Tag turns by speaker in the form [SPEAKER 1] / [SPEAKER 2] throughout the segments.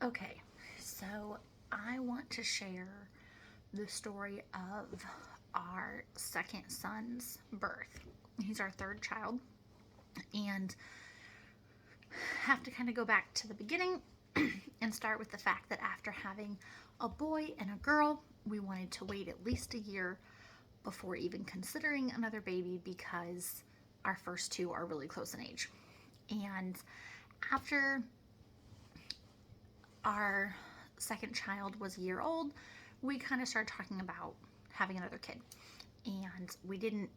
[SPEAKER 1] Okay, so I want to share the story of our second son's birth. He's our third child, and have to kind of go back to the beginning and start with the fact that after having a boy and a girl, we wanted to wait at least a year before even considering another baby because our first two are really close in age. And after our second child was a year old, we kind of started talking about having another kid. And we didn't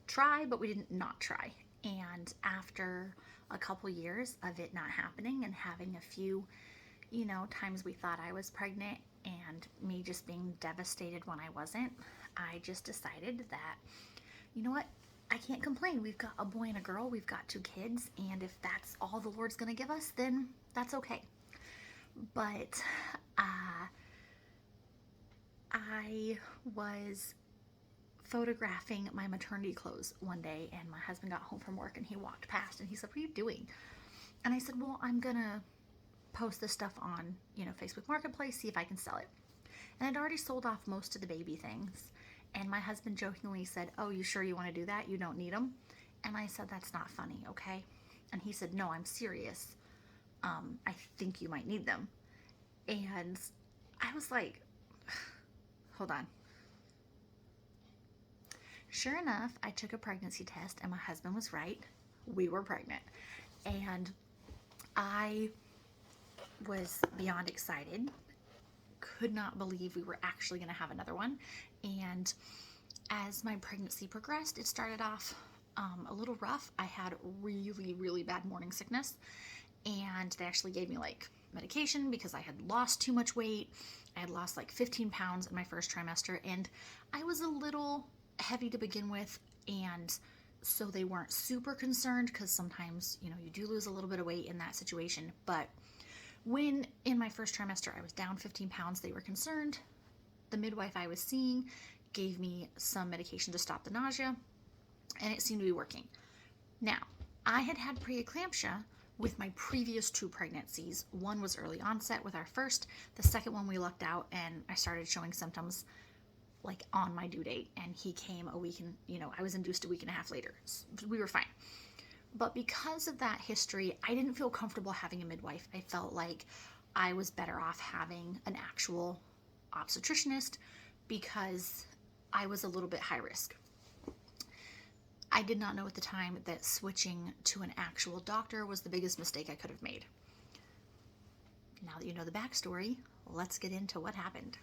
[SPEAKER 1] try, but we didn't not try. And after a couple years of it not happening and having a few, times we thought I was pregnant and me just being devastated when I wasn't, I just decided that, you know what? I can't complain. We've got a boy and a girl, we've got two kids, and if that's all the Lord's going to give us, then that's okay. But I was photographing my maternity clothes one day, and my husband got home from work and he walked past and he said, "What are you doing?" And I said, "Well, I'm gonna post this stuff on, Facebook Marketplace, see if I can sell it." And I'd already sold off most of the baby things. And my husband jokingly said, "Oh, you sure you want to do that? You don't need them?" And I said, "That's not funny, okay?" And he said, "No, I'm serious. I think you might need them." And I was like, hold on. Sure enough, I took a pregnancy test and my husband was right. We were pregnant. And I was beyond excited. Could not believe we were actually going to have another one. And as my pregnancy progressed, it started off a little rough. I had really, really bad morning sickness. And they actually gave me like medication because I had lost too much weight. I had lost like 15 pounds in my first trimester, and I was a little heavy to begin with, and so they weren't super concerned because sometimes, you do lose a little bit of weight in that situation. But when in my first trimester I was down 15 pounds, they were concerned. The midwife I was seeing gave me some medication to stop the nausea, and it seemed to be working. Now, I had had preeclampsia with my previous two pregnancies. One was early onset with our first. The second one we lucked out and I started showing symptoms like on my due date, and he came a week and, I was induced a week and a half later. So we were fine. But because of that history, I didn't feel comfortable having a midwife. I felt like I was better off having an actual obstetricianist because I was a little bit high risk. I did not know at the time that switching to an actual doctor was the biggest mistake I could have made. Now that you know the backstory, let's get into what happened.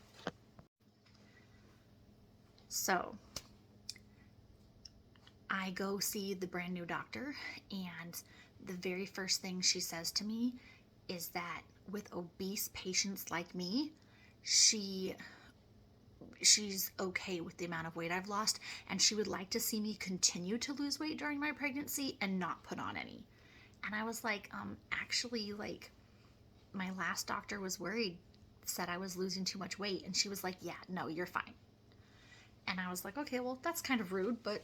[SPEAKER 1] So, I go see the brand new doctor, and the very first thing she says to me is that with obese patients like me, she's okay with the amount of weight I've lost, and she would like to see me continue to lose weight during my pregnancy and not put on any. And I was like, actually, like, my last doctor was worried, said I was losing too much weight, and she was like, "Yeah, no, you're fine." And I was like, okay, well, that's kind of rude, but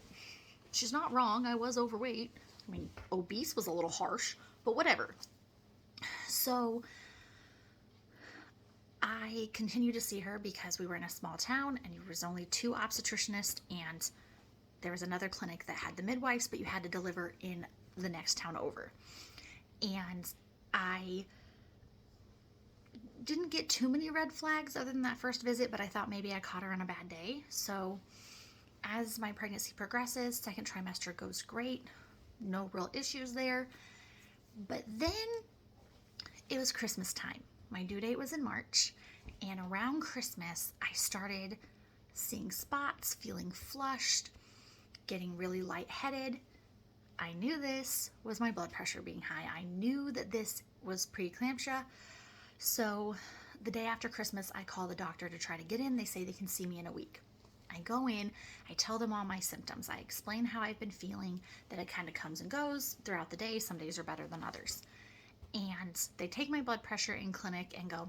[SPEAKER 1] she's not wrong. I was overweight. I mean, obese was a little harsh, but whatever. So I continued to see her because we were in a small town and there was only two obstetricianists, and there was another clinic that had the midwives, but you had to deliver in the next town over. And I didn't get too many red flags other than that first visit, but I thought maybe I caught her on a bad day. So as my pregnancy progresses, second trimester goes great, no real issues there. But then it was Christmas time. My due date was in March, and around Christmas, I started seeing spots, feeling flushed, getting really lightheaded. I knew this was my blood pressure being high. I knew that this was preeclampsia. So the day after Christmas, I call the doctor to try to get in. They say they can see me in a week. I go in, I tell them all my symptoms. I explain how I've been feeling, that it kind of comes and goes throughout the day. Some days are better than others. And they take my blood pressure in clinic and go,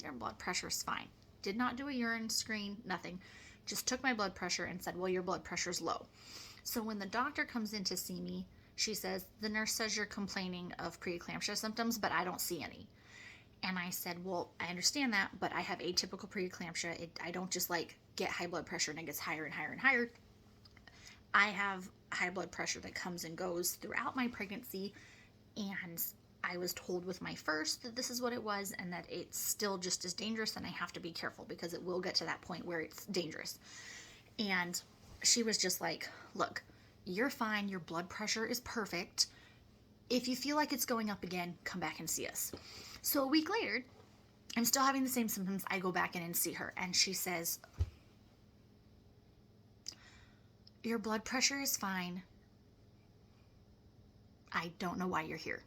[SPEAKER 1] "Your blood pressure is fine." Did not do a urine screen, nothing. Just took my blood pressure and said, "Well, your blood pressure's low." So when the doctor comes in to see me, she says, "The nurse says you're complaining of preeclampsia symptoms, but I don't see any." And I said, well, I understand that, but I have atypical preeclampsia. I don't just like get high blood pressure and it gets higher and higher and higher. I have high blood pressure that comes and goes throughout my pregnancy, and I was told with my first that this is what it was and that it's still just as dangerous, and I have to be careful because it will get to that point where it's dangerous. And she was just like, look, you're fine. Your blood pressure is perfect. If you feel like it's going up again, come back and see us. So a week later, I'm still having the same symptoms. I go back in and see her, and she says, your blood pressure is fine. I don't know why you're here.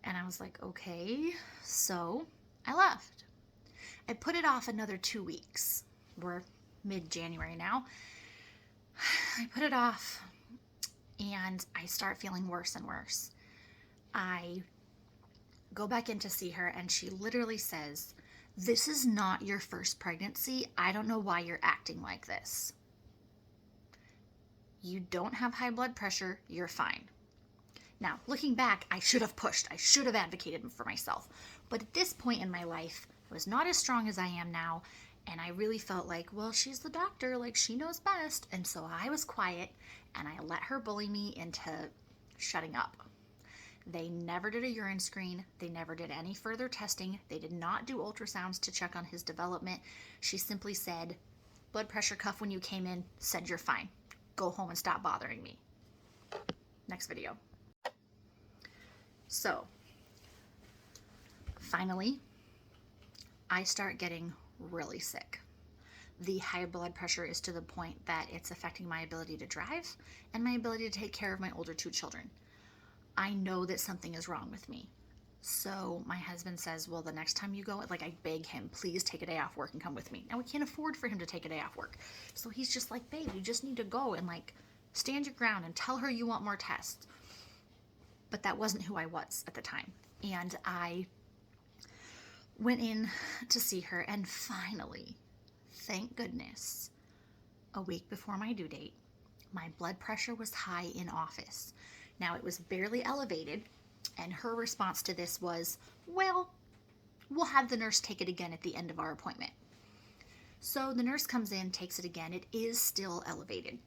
[SPEAKER 1] And I was like, okay. So I left. I put it off another 2 weeks. We're mid-January now. I put it off, and I start feeling worse and worse. I go back in to see her, and she literally says, this is not your first pregnancy. I don't know why you're acting like this. You don't have high blood pressure. You're fine. Now, looking back, I should have pushed. I should have advocated for myself. But at this point in my life, I was not as strong as I am now, and I really felt like, well, she's the doctor, like she knows best. And so I was quiet, and I let her bully me into shutting up. They never did a urine screen. They never did any further testing. They did not do ultrasounds to check on his development. She simply said, blood pressure cuff when you came in, said you're fine. Go home and stop bothering me. Next video. So, finally, I start getting really sick. The high blood pressure is to the point that it's affecting my ability to drive and my ability to take care of my older 2 children. I know that something is wrong with me. So my husband says, well, the next time you go, like I beg him, please take a day off work and come with me. Now we can't afford for him to take a day off work. So he's just like, babe, you just need to go and like stand your ground and tell her you want more tests. But that wasn't who I was at the time. And I went in to see her, and finally, thank goodness, a week before my due date, my blood pressure was high in office. Now it was barely elevated, and her response to this was, well, we'll have the nurse take it again at the end of our appointment. So the nurse comes in, takes it again. It is still elevated.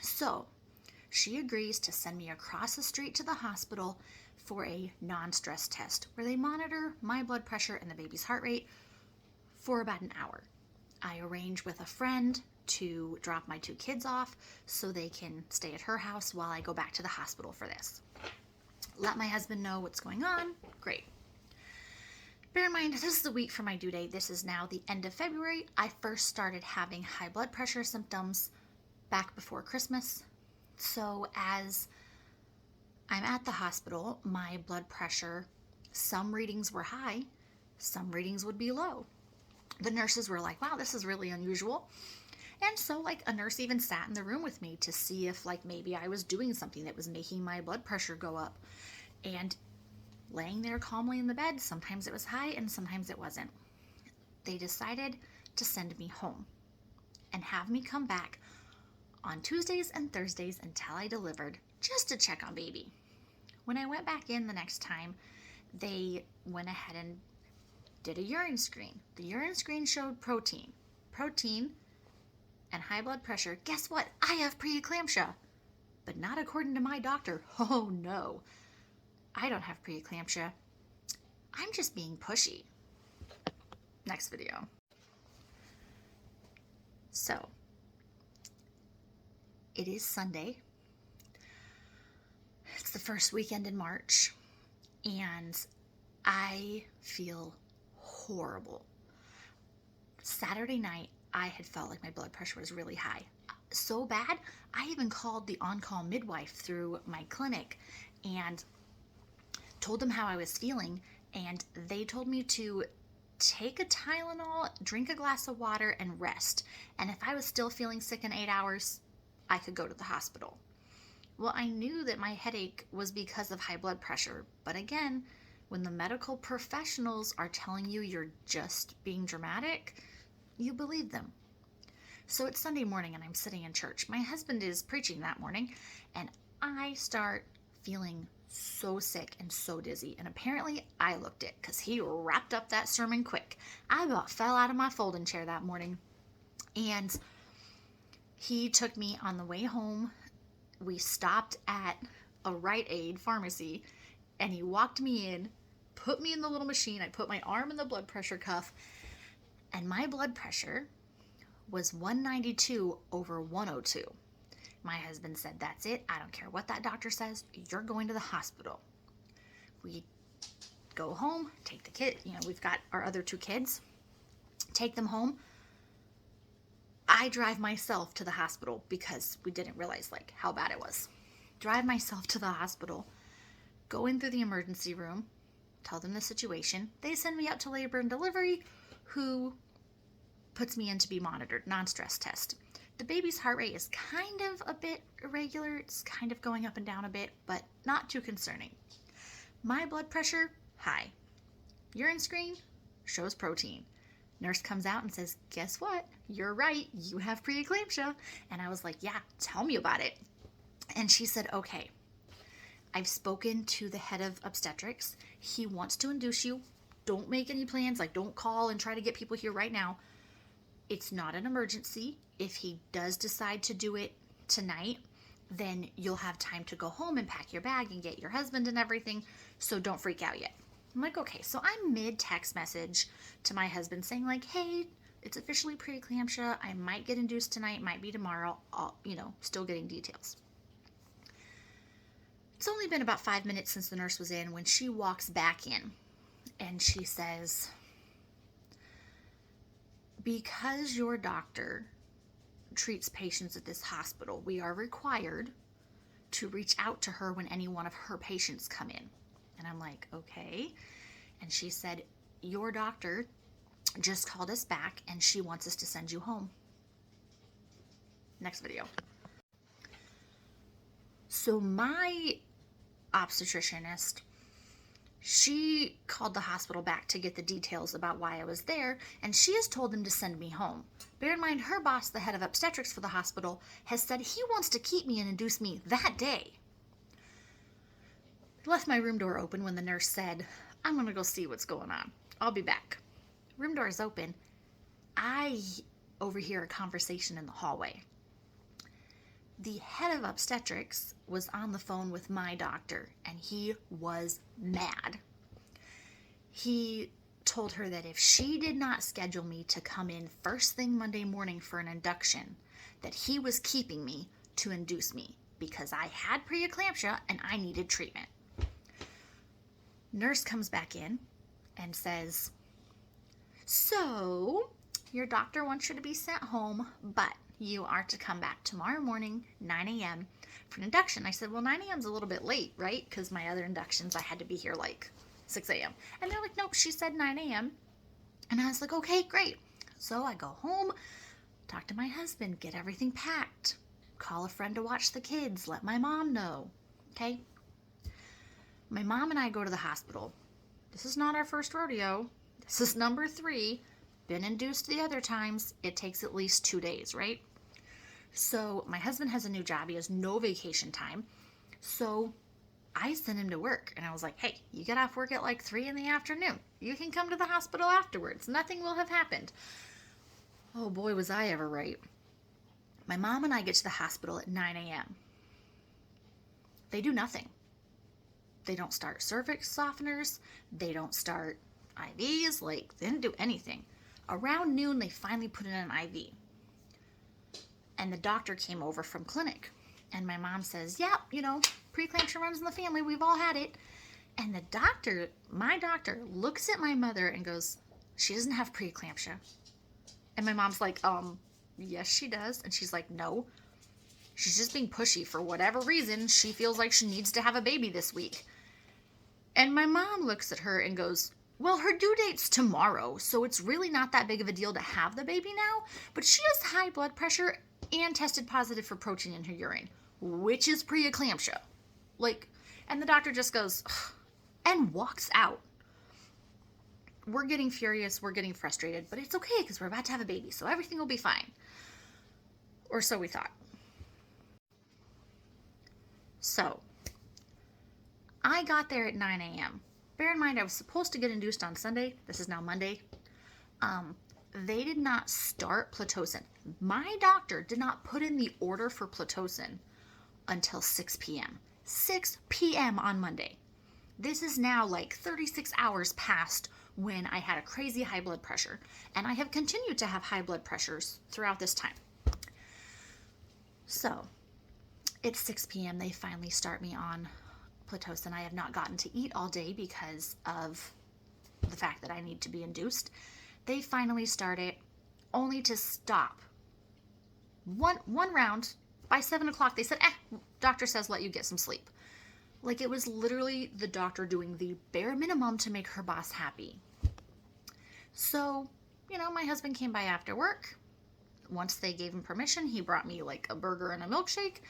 [SPEAKER 1] So she agrees to send me across the street to the hospital for a non-stress test where they monitor my blood pressure and the baby's heart rate for about an hour. I arrange with a friend to drop my 2 kids off so they can stay at her house while I go back to the hospital for this. Let my husband know what's going on. Great. Bear in mind, this is the week for my due date. This is now the end of February. I first started having high blood pressure symptoms back before Christmas. So as I'm at the hospital, my blood pressure, some readings were high, some readings would be low. The nurses were like, wow, this is really unusual. And so like a nurse even sat in the room with me to see if like maybe I was doing something that was making my blood pressure go up. And laying there calmly in the bed, sometimes it was high and sometimes it wasn't. They decided to send me home and have me come back on Tuesdays and Thursdays until I delivered, just to check on baby. When I went back in the next time, they went ahead and did a urine screen. The urine screen showed protein and high blood pressure. Guess what? I have preeclampsia, but not according to my doctor. Oh no, I don't have preeclampsia. I'm just being pushy. Next video. So, it is Sunday. It's the first weekend in March, and I feel horrible. Saturday night, I had felt like my blood pressure was really high. So bad, I even called the on-call midwife through my clinic and told them how I was feeling, and they told me to take a Tylenol, drink a glass of water, and rest. And if I was still feeling sick in 8 hours, I could go to the hospital. Well, I knew that my headache was because of high blood pressure, but again, when the medical professionals are telling you you're just being dramatic, you believe them. So it's Sunday morning and I'm sitting in church. My husband is preaching that morning, and I start feeling so sick and so dizzy. And apparently I looked it because he wrapped up that sermon quick. I about fell out of my folding chair that morning. And he took me on the way home. We stopped at a Rite Aid pharmacy and he walked me in, put me in the little machine. I put my arm in the blood pressure cuff and my blood pressure was 192 over 102. My husband said, that's it. I don't care what that doctor says. You're going to the hospital. We go home, take the kid. We've got our other 2 kids. Take them home. I drive myself to the hospital because we didn't realize how bad it was. Drive myself to the hospital. Go in through the emergency room. Tell them the situation. They send me out to labor and delivery, who puts me in to be monitored, non-stress test. The baby's heart rate is kind of a bit irregular. It's kind of going up and down a bit, but not too concerning. My blood pressure, high. Urine screen shows protein. Nurse comes out and says, guess what? You're right. You have preeclampsia. And I was like, yeah, tell me about it. And she said, okay, I've spoken to the head of obstetrics. He wants to induce you. Don't make any plans. Don't call and try to get people here right now. It's not an emergency. If he does decide to do it tonight, then you'll have time to go home and pack your bag and get your husband and everything. So don't freak out yet. I'm like, okay. So I'm mid-text message to my husband saying hey, it's officially preeclampsia. I might get induced tonight, might be tomorrow. Still getting details. It's only been about 5 minutes since the nurse was in when she walks back in and she says, because your doctor treats patients at this hospital, we are required to reach out to her when any one of her patients come in. And I'm like, okay. And she said, your doctor just called us back and she wants us to send you home. Next video. So my obstetricianist, she called the hospital back to get the details about why I was there, and she has told them to send me home. Bear in mind, her boss, the head of obstetrics for the hospital, has said he wants to keep me and induce me that day. I left my room door open when the nurse said, I'm going to go see what's going on. I'll be back. Room door is open. I overhear a conversation in the hallway. The head of obstetrics was on the phone with my doctor, and he was mad. He told her that if she did not schedule me to come in first thing Monday morning for an induction, that he was keeping me to induce me because I had preeclampsia and I needed treatment. Nurse comes back in and says, so your doctor wants you to be sent home, but you are to come back tomorrow morning, 9 a.m. for an induction. I said, well, 9 a.m. is a little bit late, right? Because my other inductions, I had to be here 6 a.m. And they're like, nope, she said 9 a.m. And I was like, okay, great. So I go home, talk to my husband, get everything packed, call a friend to watch the kids, let my mom know, okay? My mom and I go to the hospital. This is not our first rodeo. This is number 3. Been induced the other times. It takes at least 2 days, right? So my husband has a new job. He has no vacation time. So I sent him to work and I was like, hey, you get off work at 3 in the afternoon. You can come to the hospital afterwards. Nothing will have happened. Oh boy, was I ever right. My mom and I get to the hospital at 9 a.m. They do nothing. They don't start cervix softeners. They don't start IVs. They didn't do anything. Around noon, they finally put in an IV. And the doctor came over from clinic. And my mom says, yeah, preeclampsia runs in the family. We've all had it. And my doctor, looks at my mother and goes, she doesn't have preeclampsia. And my mom's like, yes, she does. And she's like, no. She's just being pushy for whatever reason. She feels like she needs to have a baby this week. And my mom looks at her and goes, well, her due date's tomorrow, so it's really not that big of a deal to have the baby now, but she has high blood pressure and tested positive for protein in her urine, which is preeclampsia. And the doctor just goes, ugh, and walks out. We're getting furious, we're getting frustrated, but it's okay because we're about to have a baby, so everything will be fine. Or so we thought. So, I got there at 9 a.m. Bear in mind, I was supposed to get induced on Sunday. This is now Monday. They did not start Pitocin. My doctor did not put in the order for Pitocin until 6 p.m. 6 p.m. on Monday. This is now like 36 hours past when I had a crazy high blood pressure. And I have continued to have high blood pressures throughout this time. So, it's 6 p.m. They finally start me on Pitocin. I have not gotten to eat all day because of the fact that I need to be induced. They finally start it, only to stop. One round. By 7 o'clock, they said, doctor says let you get some sleep. Like, it was literally the doctor doing the bare minimum to make her boss happy. So, my husband came by after work. Once they gave him permission, he brought me like a burger and a milkshake.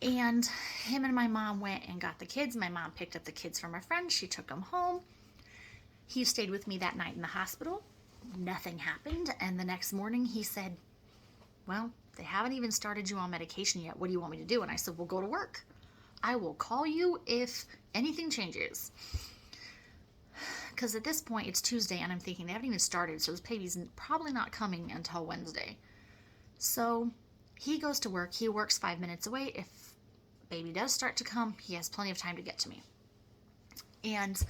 [SPEAKER 1] And him and my mom went and got the kids. My mom picked up the kids from a friend. She took them home. He stayed with me that night in the hospital. Nothing happened. And the next morning he said, well, they haven't even started you on medication yet. What do you want me to do? And I said, well, go to work. I will call you if anything changes. Because at this point, it's Tuesday, and I'm thinking they haven't even started, so this baby's probably not coming until Wednesday. So he goes to work. He works 5 minutes away. If baby does start to come, he has plenty of time to get to me. And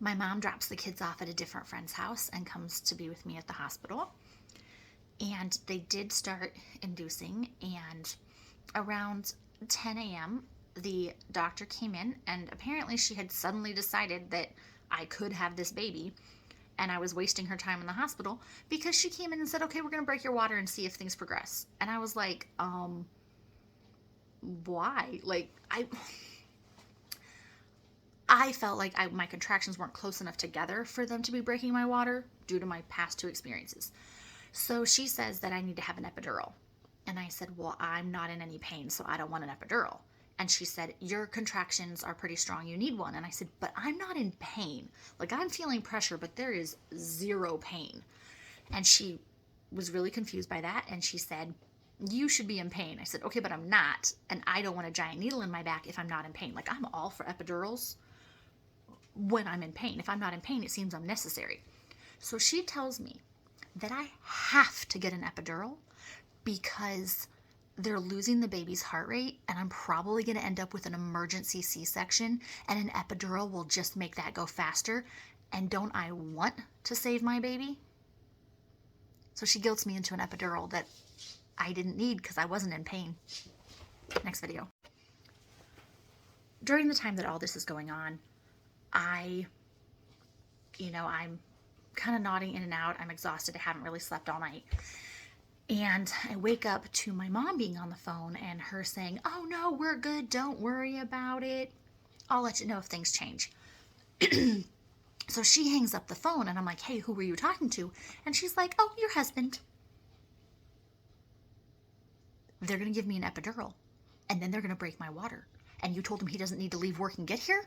[SPEAKER 1] my mom drops the kids off at a different friend's house and comes to be with me at the hospital. And they did start inducing, and around 10 a.m., the doctor came in, and apparently she had suddenly decided that I could have this baby, and I was wasting her time in the hospital, because she came in and said, okay, we're going to break your water and see if things progress. And I was like, why? Like, I felt like my contractions weren't close enough together for them to be breaking my water due to my past 2 experiences. So she says that I need to have an epidural. And I said, well, I'm not in any pain, so I don't want an epidural. And she said, your contractions are pretty strong. You need one. And I said, but I'm not in pain. Like, I'm feeling pressure, but there is 0 pain. And she was really confused by that. And she said, you should be in pain. I said, okay, but I'm not. And I don't want a giant needle in my back if I'm not in pain. Like, I'm all for epidurals when I'm in pain. If I'm not in pain, it seems unnecessary. So she tells me that I have to get an epidural because they're losing the baby's heart rate, and I'm probably going to end up with an emergency C-section, and an epidural will just make that go faster. And don't I want to save my baby? So she guilts me into an epidural that I didn't need because I wasn't in pain. Next video. During the time that all this is going on, I'm kind of nodding in and out. I'm exhausted. I haven't really slept all night. And I wake up to my mom being on the phone and her saying, oh no, we're good. Don't worry about it. I'll let you know if things change. So she hangs up the phone and I'm like, hey, who were you talking to? And she's like, oh, your husband. They're going to give me an epidural and then they're going to break my water. And you told him he doesn't need to leave work and get here?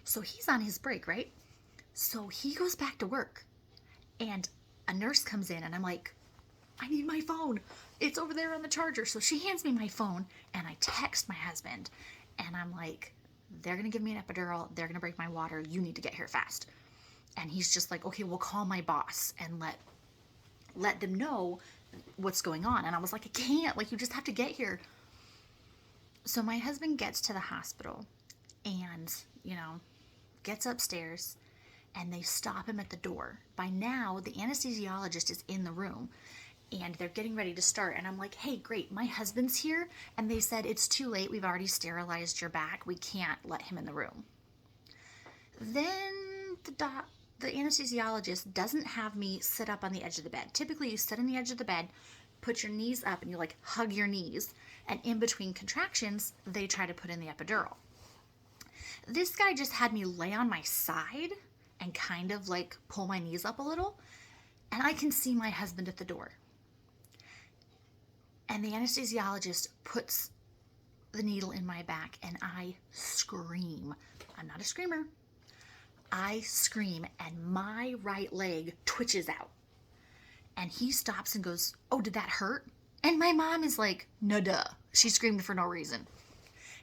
[SPEAKER 1] So he's on his break, right? So he goes back to work and a nurse comes in and I'm like, I need my phone. It's over there on the charger. So she hands me my phone and I text my husband and I'm like, they're going to give me an epidural. They're going to break my water. You need to get here fast. And he's just like, okay, we'll call my boss and let them know what's going on. And I was like, I can't. Like, you just have to get here. So my husband gets to the hospital and, gets upstairs and they stop him at the door. By now, the anesthesiologist is in the room and they're getting ready to start. And I'm like, hey, great, my husband's here. And they said, it's too late. We've already sterilized your back. We can't let him in the room. Then the anesthesiologist doesn't have me sit up on the edge of the bed. Typically, you sit on the edge of the bed, put your knees up, and you hug your knees. And in between contractions, they try to put in the epidural. This guy just had me lay on my side and kind of pull my knees up a little. And I can see my husband at the door. And the anesthesiologist puts the needle in my back and I scream. I'm not a screamer. I scream and my right leg twitches out. And he stops and goes, oh, did that hurt? And my mom is like, no duh. She screamed for no reason.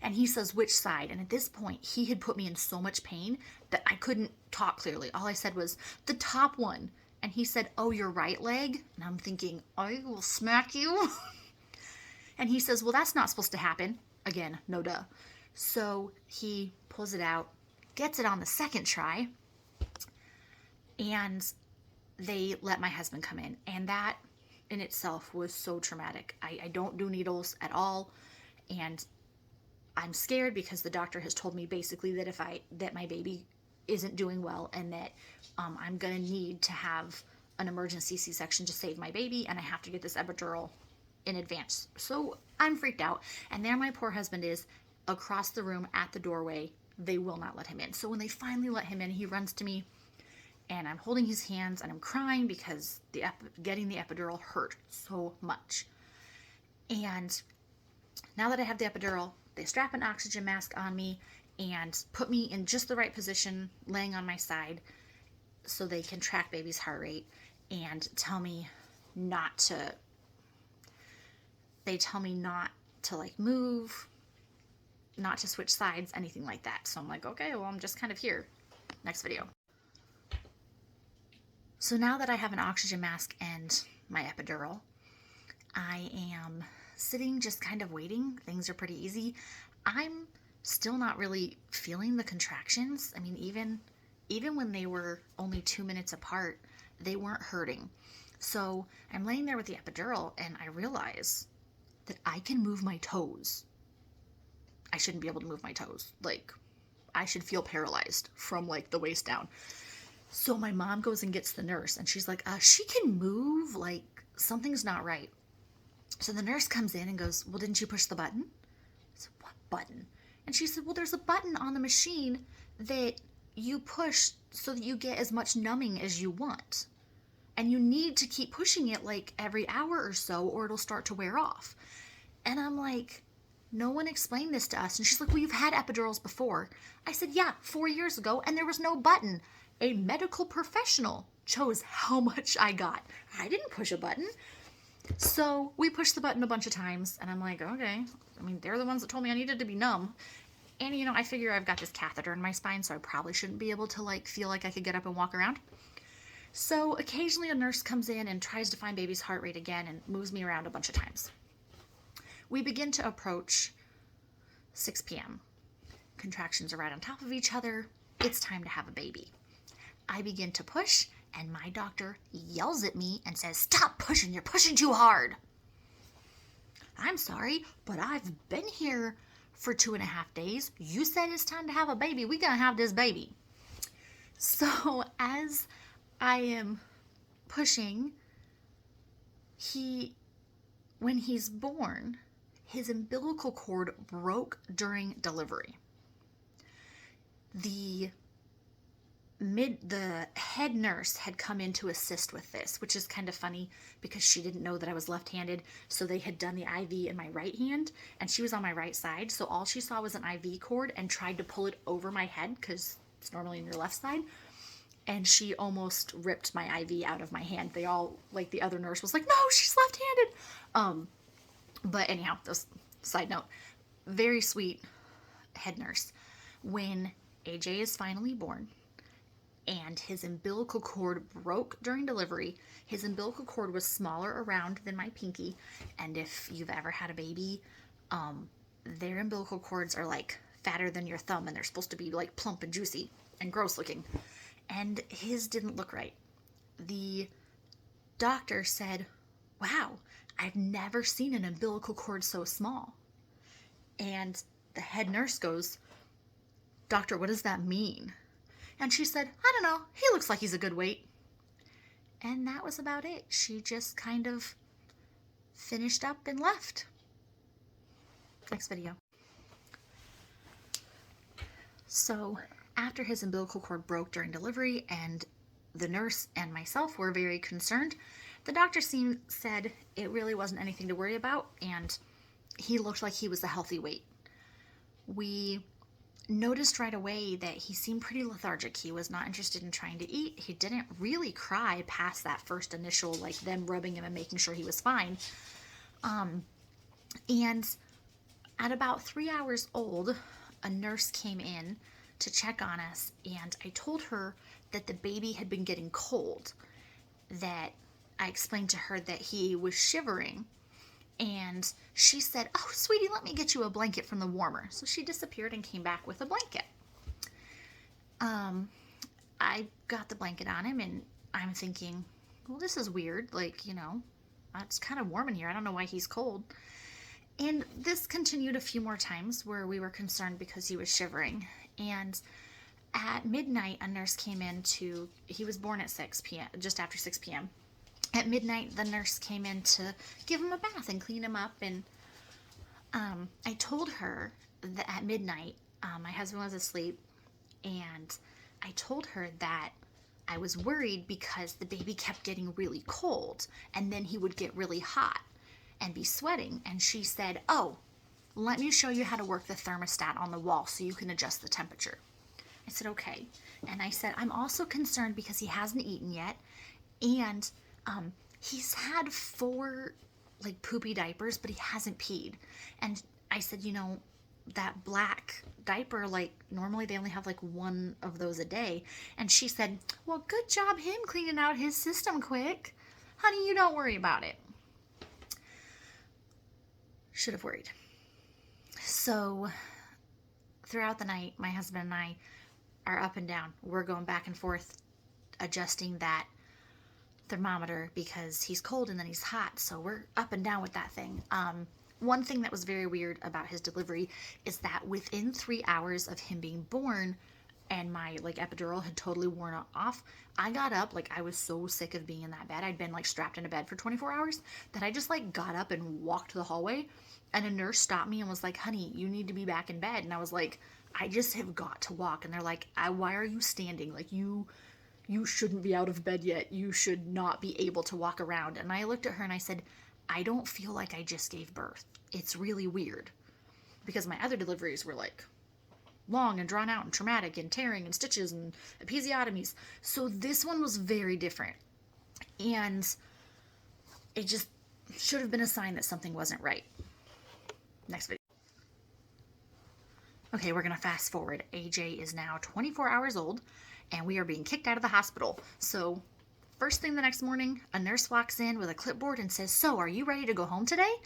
[SPEAKER 1] And he says, which side? And at this point, he had put me in so much pain that I couldn't talk clearly. All I said was, the top one. And he said, oh, your right leg? And I'm thinking, I will smack you. And he says, well, that's not supposed to happen. Again, no duh. So he pulls it out, gets it on the second try, and they let my husband come in. And that in itself was so traumatic. I don't do needles at all. And I'm scared because the doctor has told me basically that my baby isn't doing well, and that I'm going to need to have an emergency C-section to save my baby, and I have to get this epidural in advance. So I'm freaked out. And there my poor husband is across the room at the doorway. They will not let him in. So when they finally let him in, he runs to me, and I'm holding his hands, and I'm crying because getting the epidural hurt so much. And now that I have the epidural, they strap an oxygen mask on me and put me in just the right position, laying on my side, so they can track baby's heart rate, and tell me not to like move, not to switch sides, anything like that. So I'm like, okay, well, I'm just kind of here. Next video. So now that I have an oxygen mask and my epidural, I am sitting just kind of waiting. Things are pretty easy. I'm still not really feeling the contractions. I mean, even when they were only 2 minutes apart, they weren't hurting. So I'm laying there with the epidural, and I realize that I can move my toes. I shouldn't be able to move my toes. Like, I should feel paralyzed from like the waist down. So my mom goes and gets the nurse, and she's like, she can move, like something's not right. So the nurse comes in and goes, well, didn't you push the button? I said, what button? And she said, well, there's a button on the machine that you push so that you get as much numbing as you want. And you need to keep pushing it like every hour or so, or it'll start to wear off. And I'm like, no one explained this to us. And she's like, well, you've had epidurals before. I said, yeah, 4 years ago, and there was no button. A medical professional chose how much I got. I didn't push a button. So we pushed the button a bunch of times, and I'm like, okay. I mean, they're the ones that told me I needed to be numb. And, I figure I've got this catheter in my spine, so I probably shouldn't be able to, like, feel like I could get up and walk around. So occasionally a nurse comes in and tries to find baby's heart rate again and moves me around a bunch of times. We begin to approach 6 p.m. Contractions are right on top of each other. It's time to have a baby. I begin to push, and my doctor yells at me and says, stop pushing, you're pushing too hard. I'm sorry, but I've been here for 2.5 days. You said it's time to have a baby. We're going to have this baby. So as I am pushing, when he's born, his umbilical cord broke during delivery. The head nurse had come in to assist with this, which is kind of funny because she didn't know that I was left-handed, so they had done the IV in my right hand, and she was on my right side, so all she saw was an IV cord and tried to pull it over my head because it's normally on your left side, and she almost ripped my IV out of my hand. They all, like, the other nurse was like, no, she's left-handed. But anyhow, this side note, very sweet head nurse. When AJ is finally born, and his umbilical cord broke during delivery. His umbilical cord was smaller around than my pinky, and if you've ever had a baby, their umbilical cords are like fatter than your thumb, and they're supposed to be like plump and juicy and gross looking, and his didn't look right. The doctor said, wow, I've never seen an umbilical cord so small. And the head nurse goes, doctor, what does that mean? And she said, I don't know, he looks like he's a good weight. And that was about it. She just kind of finished up and left. Next video. So after his umbilical cord broke during delivery and the nurse and myself were very concerned, the doctor said it really wasn't anything to worry about, and he looked like he was a healthy weight. We noticed right away that he seemed pretty lethargic. He was not interested in trying to eat. He didn't really cry past that first initial, like, them rubbing him and making sure he was fine. And At about 3 hours old, a nurse came in to check on us, and I told her that the baby had been getting cold. That I explained to her that he was shivering, and she said, "Oh, sweetie, let me get you a blanket from the warmer." So she disappeared and came back with a blanket. I got the blanket on him, and I'm thinking, well, this is weird. Like, it's kind of warm in here. I don't know why he's cold. And this continued a few more times where we were concerned because he was shivering. And at midnight, a nurse came in he was born at 6 p.m., just after 6 p.m. At midnight, the nurse came in to give him a bath and clean him up. And I told her that at midnight, my husband was asleep, and I told her that I was worried because the baby kept getting really cold, and then he would get really hot and be sweating. And she said, "Oh, let me show you how to work the thermostat on the wall so you can adjust the temperature." I said, "Okay." And I said, "I'm also concerned because he hasn't eaten yet, and he's had 4 like poopy diapers, but he hasn't peed." And I said, that black diaper, like normally they only have like 1 of those a day. And she said, "Well, good job him cleaning out his system quick. Honey, you don't worry about it." Should have worried. So throughout the night, my husband and I are up and down. We're going back and forth adjusting that thermometer because he's cold and then he's hot. So we're up and down with that thing. One thing that was very weird about his delivery is that within 3 hours of him being born and my epidural had totally worn off, I got up. I was so sick of being in that bed. I'd been strapped in a bed for 24 hours that I just got up and walked to the hallway, and a nurse stopped me and was like, "Honey, you need to be back in bed." And I was like, "I just have got to walk." And they're like, "Why are you standing? You shouldn't be out of bed yet. You should not be able to walk around." And I looked at her and I said, "I don't feel like I just gave birth. It's really weird." Because my other deliveries were long and drawn out and traumatic and tearing and stitches and episiotomies. So this one was very different. And it just should have been a sign that something wasn't right. Next video. Okay, we're going to fast forward. AJ is now 24 hours old, and we are being kicked out of the hospital. So first thing the next morning, a nurse walks in with a clipboard and says, "So, are you ready to go home today?"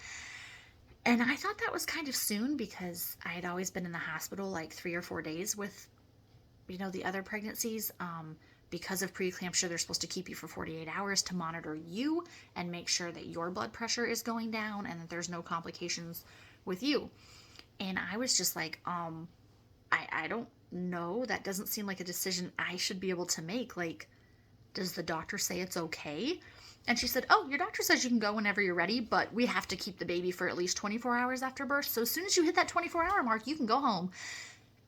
[SPEAKER 1] And I thought that was kind of soon because I had always been in the hospital 3 or 4 days with, the other pregnancies. Because of preeclampsia, they're supposed to keep you for 48 hours to monitor you and make sure that your blood pressure is going down and that there's no complications with you. And I was just like, I don't know. That doesn't seem like a decision I should be able to make. Does the doctor say it's okay? And she said, "Oh, your doctor says you can go whenever you're ready, but we have to keep the baby for at least 24 hours after birth. So as soon as you hit that 24-hour mark, you can go home."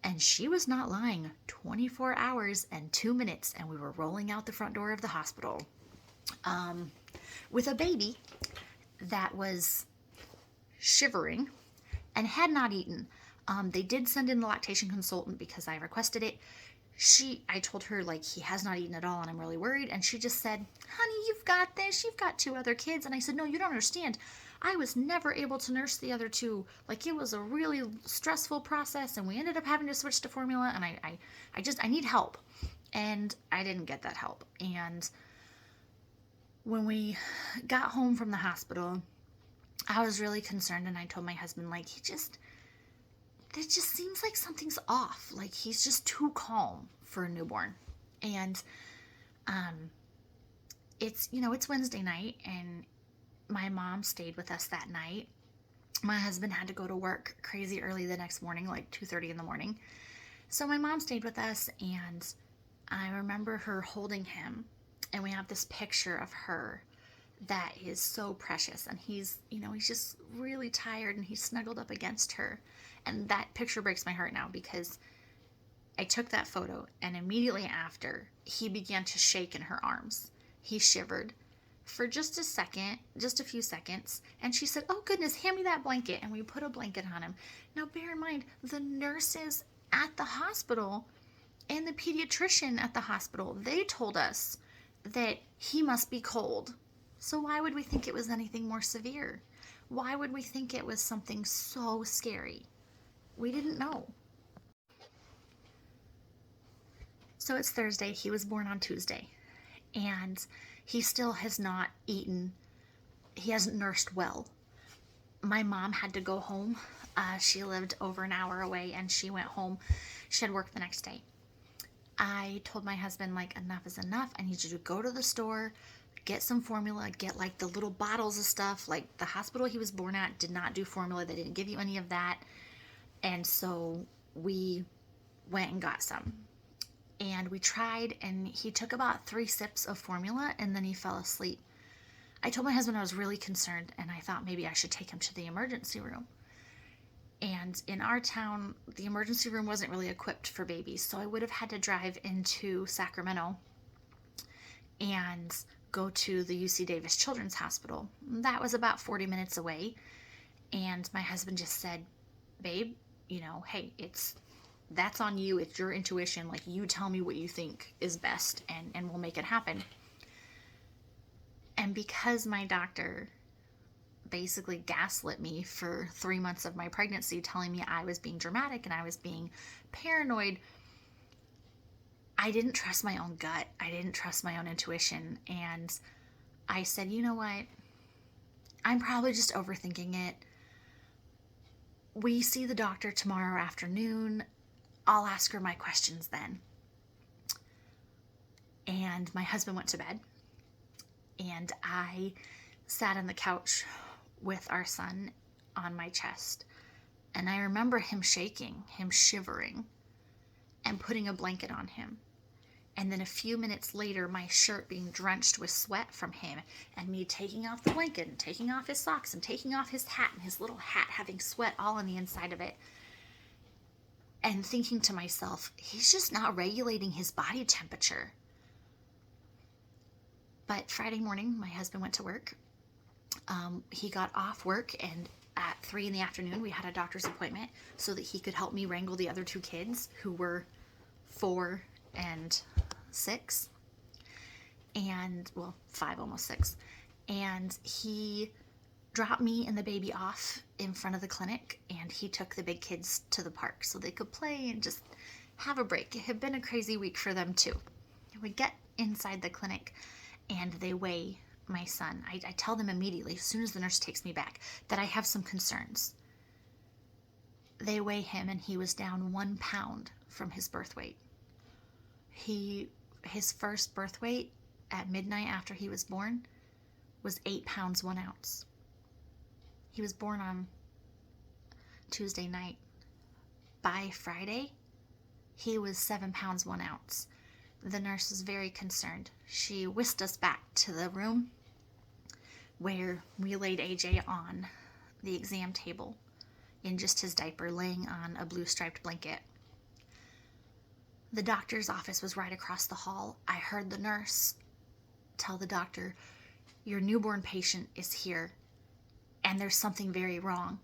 [SPEAKER 1] And she was not lying. 24 hours and 2 minutes, and we were rolling out the front door of the hospital with a baby that was shivering and had not eaten. They did send in the lactation consultant because I requested it. I told her, he has not eaten at all and I'm really worried. And she just said, "Honey, you've got this. You've got 2 other kids." And I said, "No, you don't understand. I was never able to nurse the other 2. It was a really stressful process, and we ended up having to switch to formula, and I need help." And I didn't get that help. And when we got home from the hospital, I was really concerned, and I told my husband, it just seems like something's off. He's just too calm for a newborn. And it's Wednesday night, and my mom stayed with us that night. My husband had to go to work crazy early the next morning, 2:30 in the morning. So my mom stayed with us, and I remember her holding him, and we have this picture of her that is so precious. And he's just really tired, and he's snuggled up against her. And that picture breaks my heart now because I took that photo, and immediately after, he began to shake in her arms. He shivered for just a few seconds, and she said, "Oh goodness, hand me that blanket." And we put a blanket on him. Now bear in mind, the nurses at the hospital and the pediatrician at the hospital, they told us that he must be cold. So why would we think it was anything more severe? Why would we think it was something so scary? We didn't know. So it's Thursday. He was born on Tuesday. And he still has not eaten. He hasn't nursed well. My mom had to go home. She lived over an hour away and she went home. She had work the next day. I told my husband, like, enough is enough. I need you to go to the store, get some formula, get like the little bottles of stuff. Like the hospital he was born at did not do formula. They didn't give you any of that. And so we went and got some. And we tried, and he took about 3 sips of formula and then he fell asleep. I told my husband I was really concerned and I thought maybe I should take him to the emergency room. And in our town, the emergency room wasn't really equipped for babies, so I would have had to drive into Sacramento and go to the UC Davis Children's Hospital. That was about 40 minutes away. And my husband just said, babe, hey, that's on you. It's your intuition. Like, you tell me what you think is best and we'll make it happen. And because my doctor basically gaslit me for 3 months of my pregnancy, telling me I was being dramatic and I was being paranoid, I didn't trust my own gut. I didn't trust my own intuition. And I said, you know what? I'm probably just overthinking it. We see the doctor tomorrow afternoon. I'll ask her my questions then. And my husband went to bed. And I sat on the couch with our son on my chest. And I remember him shaking, him shivering, and putting a blanket on him. And then a few minutes later, my shirt being drenched with sweat from him, and me taking off the blanket and taking off his socks and taking off his hat, and his little hat having sweat all on the inside of it. And thinking to myself, he's just not regulating his body temperature. But Friday morning, my husband went to work. He got off work, and at 3 p.m, we had a doctor's appointment so that he could help me wrangle the other 2 kids who were 4 and 6. And, well, 5, almost 6. And he dropped me and the baby off in front of the clinic, and he took the big kids to the park so they could play and just have a break. It had been a crazy week for them too. We get inside the clinic and they weigh my son. I tell them immediately, as soon as the nurse takes me back, that I have some concerns. They weigh him and he was down 1 pound from his birth weight. His first birth weight at midnight after he was born was 8 pounds 1 ounce. He was born on Tuesday night. By Friday, he was 7 pounds 1 ounce. The nurse was very concerned. She whisked us back to the room where we laid AJ on the exam table in just his diaper, laying on a blue striped blanket. The doctor's office was right across the hall. I heard the nurse tell the doctor, your newborn patient is here, and there's something very wrong.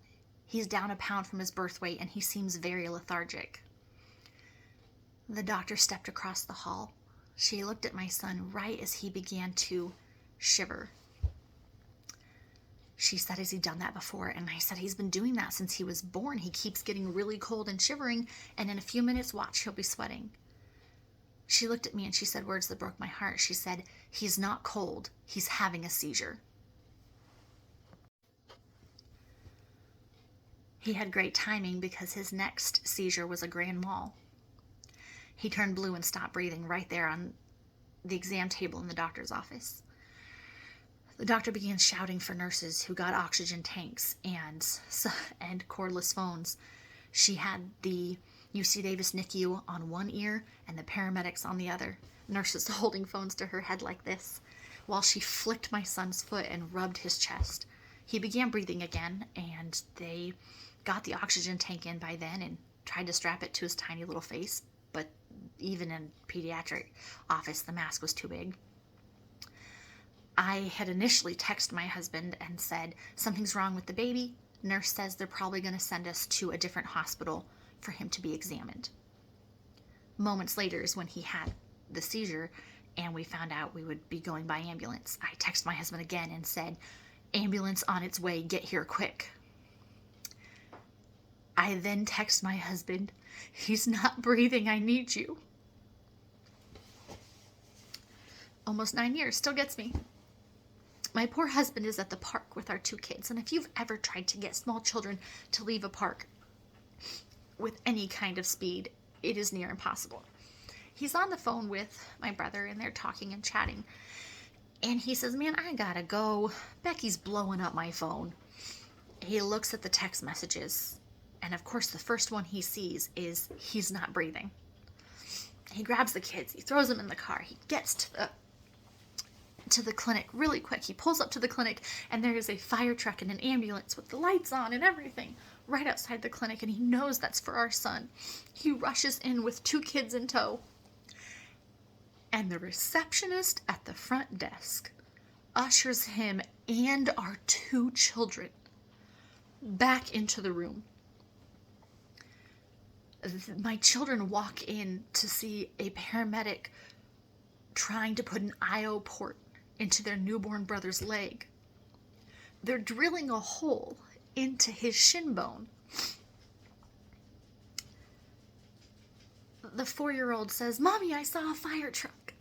[SPEAKER 1] He's down 1 pound from his birth weight, and he seems very lethargic. The doctor stepped across the hall. She looked at my son right as he began to shiver. She said, has he done that before? And I said, he's been doing that since he was born. He keeps getting really cold and shivering, and in a few minutes, watch, he'll be sweating. She looked at me and she said words that broke my heart. She said, he's not cold, he's having a seizure. He had great timing because his next seizure was a grand mal. He turned blue and stopped breathing right there on the exam table in the doctor's office. The doctor began shouting for nurses who got oxygen tanks and cordless phones. She had the UC Davis NICU on one ear and the paramedics on the other. Nurses holding phones to her head like this, while she flicked my son's foot and rubbed his chest. He began breathing again, and they got the oxygen tank in by then and tried to strap it to his tiny little face, but even in pediatric office, the mask was too big. I had initially texted my husband and said, something's wrong with the baby. Nurse says they're probably going to send us to a different hospital for him to be examined. Moments later is when he had the seizure, and we found out we would be going by ambulance. I texted my husband again and said, Ambulance on its way, get here quick. I then text my husband, he's not breathing, I need you. Almost 9 years, still gets me. My poor husband is at the park with our 2 kids, and if you've ever tried to get small children to leave a park with any kind of speed, it is near impossible. He's on the phone with my brother, and they're talking and chatting, and he says, man, I gotta go. Becky's blowing up my phone. He looks at the text messages, and of course the first one he sees is he's not breathing. He grabs the kids, he throws them in the car, he gets to the clinic really quick. He pulls up to the clinic, and there is a fire truck and an ambulance with the lights on and everything right outside the clinic, and he knows that's for our son. He rushes in with 2 kids in tow, and the receptionist at the front desk ushers him and our 2 children back into the room. My children walk in to see a paramedic trying to put an IO port into their newborn brother's leg. They're drilling a hole into his shin bone. The 4-year-old says, Mommy, I saw a fire truck.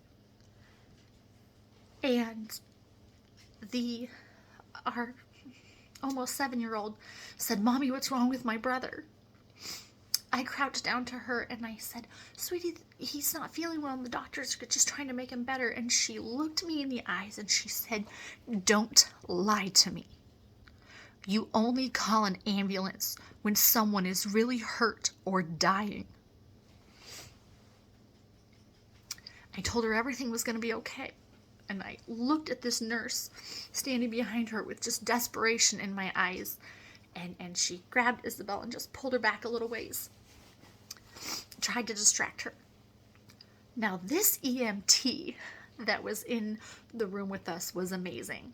[SPEAKER 1] And our almost 7-year-old said, Mommy, what's wrong with my brother? I crouched down to her and I said, sweetie, he's not feeling well and the doctors are just trying to make him better. And she looked me in the eyes and she said, don't lie to me. You only call an ambulance when someone is really hurt or dying. I told her everything was going to be okay. And I looked at this nurse standing behind her with just desperation in my eyes. And she grabbed Isabel and just pulled her back a little ways. Tried to distract her. Now this EMT that was in the room with us was amazing.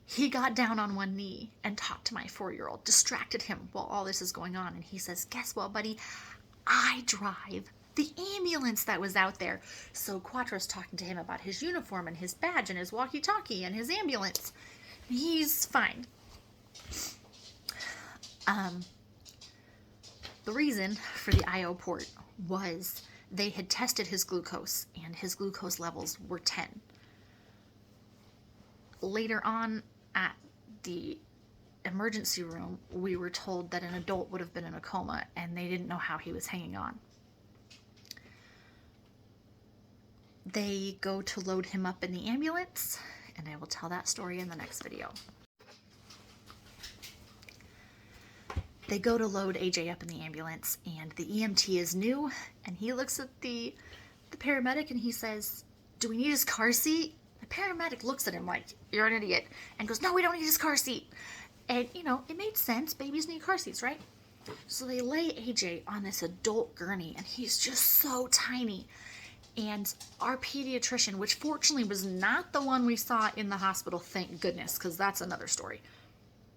[SPEAKER 1] He got down on one knee and talked to my 4-year-old, distracted him while all this is going on. And he says, guess what, buddy? I drive the ambulance that was out there. So Quattro's talking to him about his uniform and his badge and his walkie-talkie and his ambulance. He's fine. The reason for the IO port was they had tested his glucose and his glucose levels were 10. Later on at the emergency room, we were told that an adult would have been in a coma and they didn't know how he was hanging on. They go to load him up in the ambulance, and I will tell that story in the next video. They go to load AJ up in the ambulance, and the EMT is new, and he looks at the paramedic and he says, do we need his car seat? The paramedic looks at him like, you're an idiot, and goes, no, we don't need his car seat. And, you know, it made sense. Babies need car seats, right? So they lay AJ on this adult gurney, and he's just so tiny. And our pediatrician, which fortunately was not the one we saw in the hospital, thank goodness, because that's another story.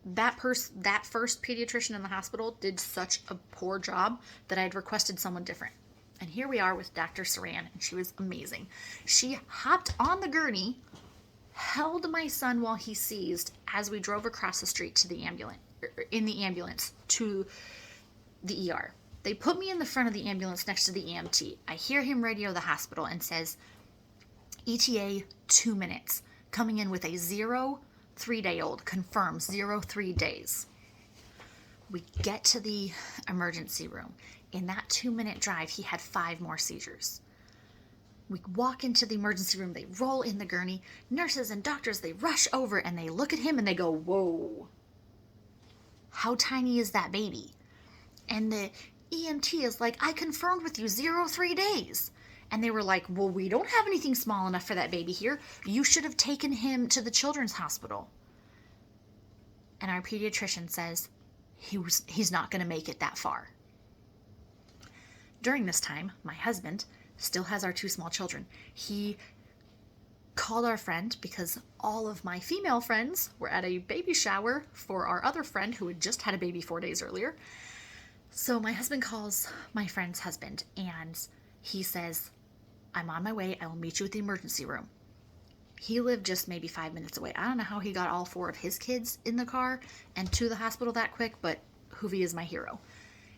[SPEAKER 1] That first pediatrician in the hospital did such a poor job that I had requested someone different. And here we are with Dr. Saran, and she was amazing. She hopped on the gurney, held my son while he seized as we drove across the street to the ambulance to the ER. They put me in the front of the ambulance next to the EMT. I hear him radio the hospital and says, ETA 2 minutes, coming in with a 3-day-old, confirmed 3 days. We get to the emergency room. In that 2-minute drive, he had 5 more seizures. We walk into the emergency room, they roll in the gurney. Nurses and doctors, they rush over and they look at him and they go, whoa, how tiny is that baby? And the EMT is like, I confirmed with you 3 days. And they were like, well, we don't have anything small enough for that baby here. You should have taken him to the children's hospital. And our pediatrician says, he's not going to make it that far. During this time, my husband still has our 2 small children. He called our friend because all of my female friends were at a baby shower for our other friend who had just had a baby 4 days earlier. So my husband calls my friend's husband and he says, I'm on my way. I will meet you at the emergency room. He lived just maybe 5 minutes away. I don't know how he got all 4 of his kids in the car and to the hospital that quick, but Hoovie is my hero.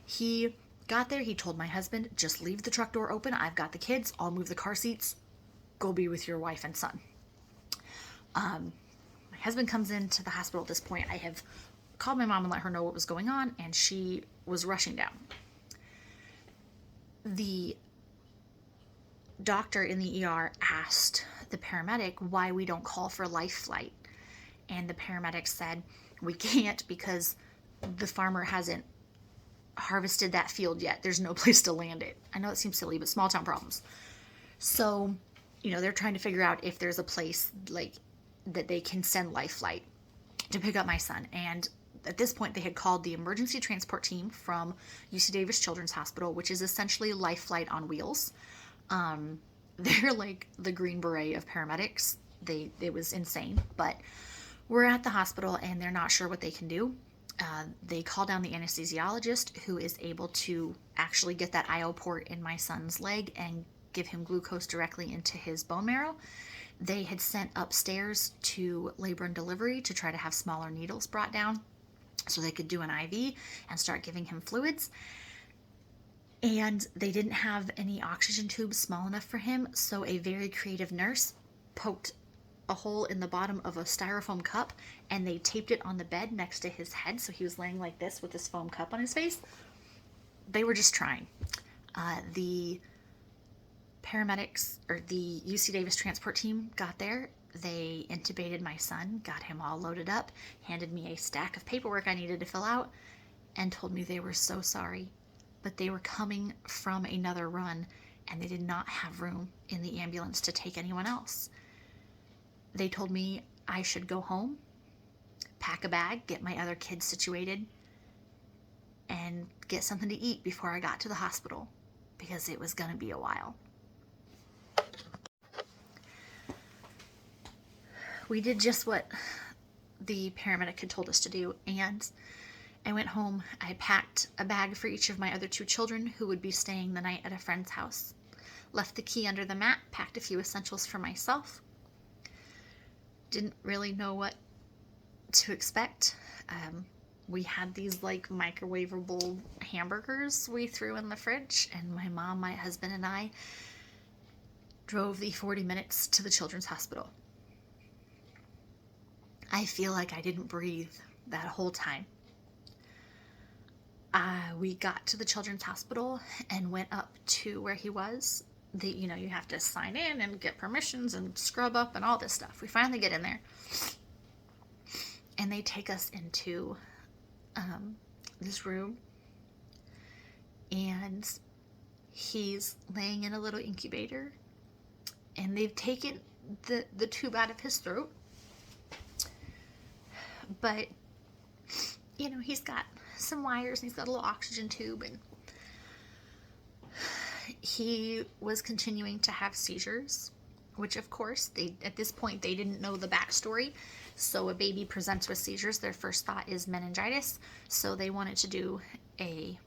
[SPEAKER 1] He got there, he told my husband, just leave the truck door open. I've got the kids. I'll move the car seats. Go be with your wife and son. My husband comes into the hospital at this point. I have called my mom and let her know what was going on, and she was rushing down. The doctor in the ER asked the paramedic why we don't call for life flight. And the paramedic said, we can't because the farmer hasn't harvested that field yet. There's no place to land it. I know it seems silly, but small town problems. So, they're trying to figure out if there's a place like that they can send life flight to pick up my son. And at this point, they had called the emergency transport team from UC Davis Children's Hospital, which is essentially life flight on wheels. They're like the Green Beret of paramedics. It was insane, but we're at the hospital and they're not sure what they can do. They call down the anesthesiologist, who is able to actually get that IO port in my son's leg and give him glucose directly into his bone marrow. They had sent upstairs to labor and delivery to try to have smaller needles brought down so they could do an IV and start giving him fluids. And they didn't have any oxygen tubes small enough for him, so a very creative nurse poked a hole in the bottom of a styrofoam cup, and they taped it on the bed next to his head, so he was laying like this with this foam cup on his face. They were just trying. The paramedics, or the UC Davis transport team, got there. They intubated my son, got him all loaded up, handed me a stack of paperwork I needed to fill out, and told me they were so sorry, but they were coming from another run and they did not have room in the ambulance to take anyone else. They told me I should go home, pack a bag, get my other kids situated, and get something to eat before I got to the hospital, because it was going to be a while. We did just what the paramedic had told us to do, and I went home. I packed a bag for each of my other 2 children who would be staying the night at a friend's house. Left the key under the mat, packed a few essentials for myself. Didn't really know what to expect. We had these like microwavable hamburgers we threw in the fridge, and my mom, my husband, and I drove the 40 minutes to the children's hospital. I feel like I didn't breathe that whole time. We got to the children's hospital and went up to where he was. You have to sign in and get permissions and scrub up and all this stuff. We finally get in there. And they take us into this room. And he's laying in a little incubator. And they've taken the tube out of his throat. But, he's got some wires and he's got a little oxygen tube, and he was continuing to have seizures, which of course at this point they didn't know the backstory. So a baby presents with seizures, their first thought is meningitis. So they wanted to do a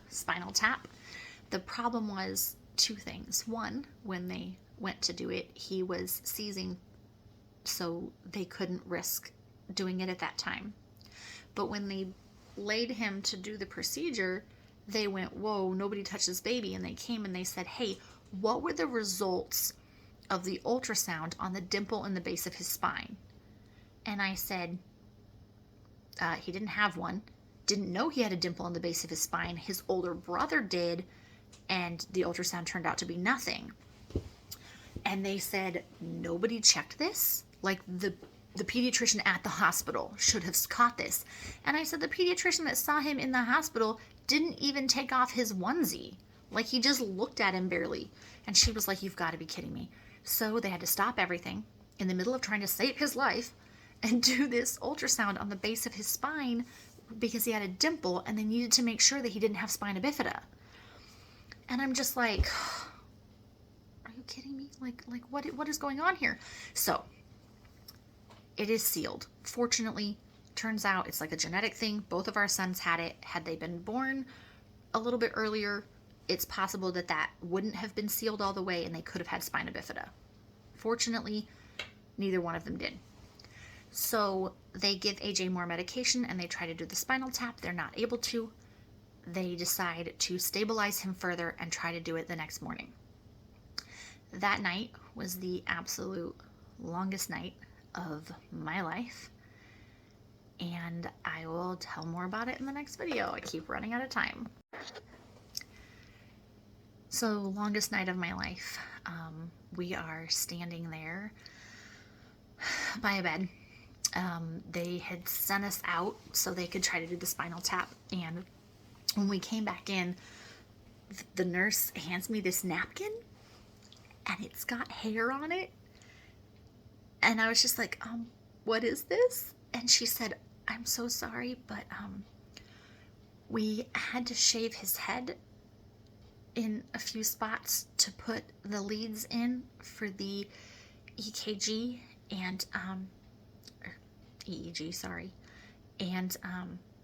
[SPEAKER 1] spinal tap. The problem was 2 things. One, when they went to do it, he was seizing, so they couldn't risk doing it at that time. But when they laid him to do the procedure, they went, whoa, nobody touched this baby. And they came and they said, hey, what were the results of the ultrasound on the dimple in the base of his spine? And I said, he didn't have one. Didn't know he had a dimple in the base of his spine. His older brother did, and the ultrasound turned out to be nothing. And they said, nobody checked this? Like the pediatrician at the hospital should have caught this. And I said, the pediatrician that saw him in the hospital didn't even take off his onesie. Like, he just looked at him barely. And she was like, you've got to be kidding me. So they had to stop everything in the middle of trying to save his life and do this ultrasound on the base of his spine because he had a dimple, and they needed to make sure that he didn't have spina bifida. And I'm just like, are you kidding me? Like what is going on here? So it is sealed. Fortunately, turns out it's like a genetic thing. Both of our sons had it. Had they been born a little bit earlier, it's possible that wouldn't have been sealed all the way and they could have had spina bifida. Fortunately, neither one of them did. So they give AJ more medication and they try to do the spinal tap. They're not able to. They decide to stabilize him further and try to do it the next morning. That night was the absolute longest night of my life, and I will tell more about it in the next video. I keep running out of time. So, longest night of my life. We are standing there by a bed. They had sent us out so they could try to do the spinal tap, and when we came back in, the nurse hands me this napkin and it's got hair on it, and I was just like, what is this? And she said, I'm so sorry, but we had to shave his head in a few spots to put the leads in for the EKG and EEG, sorry. And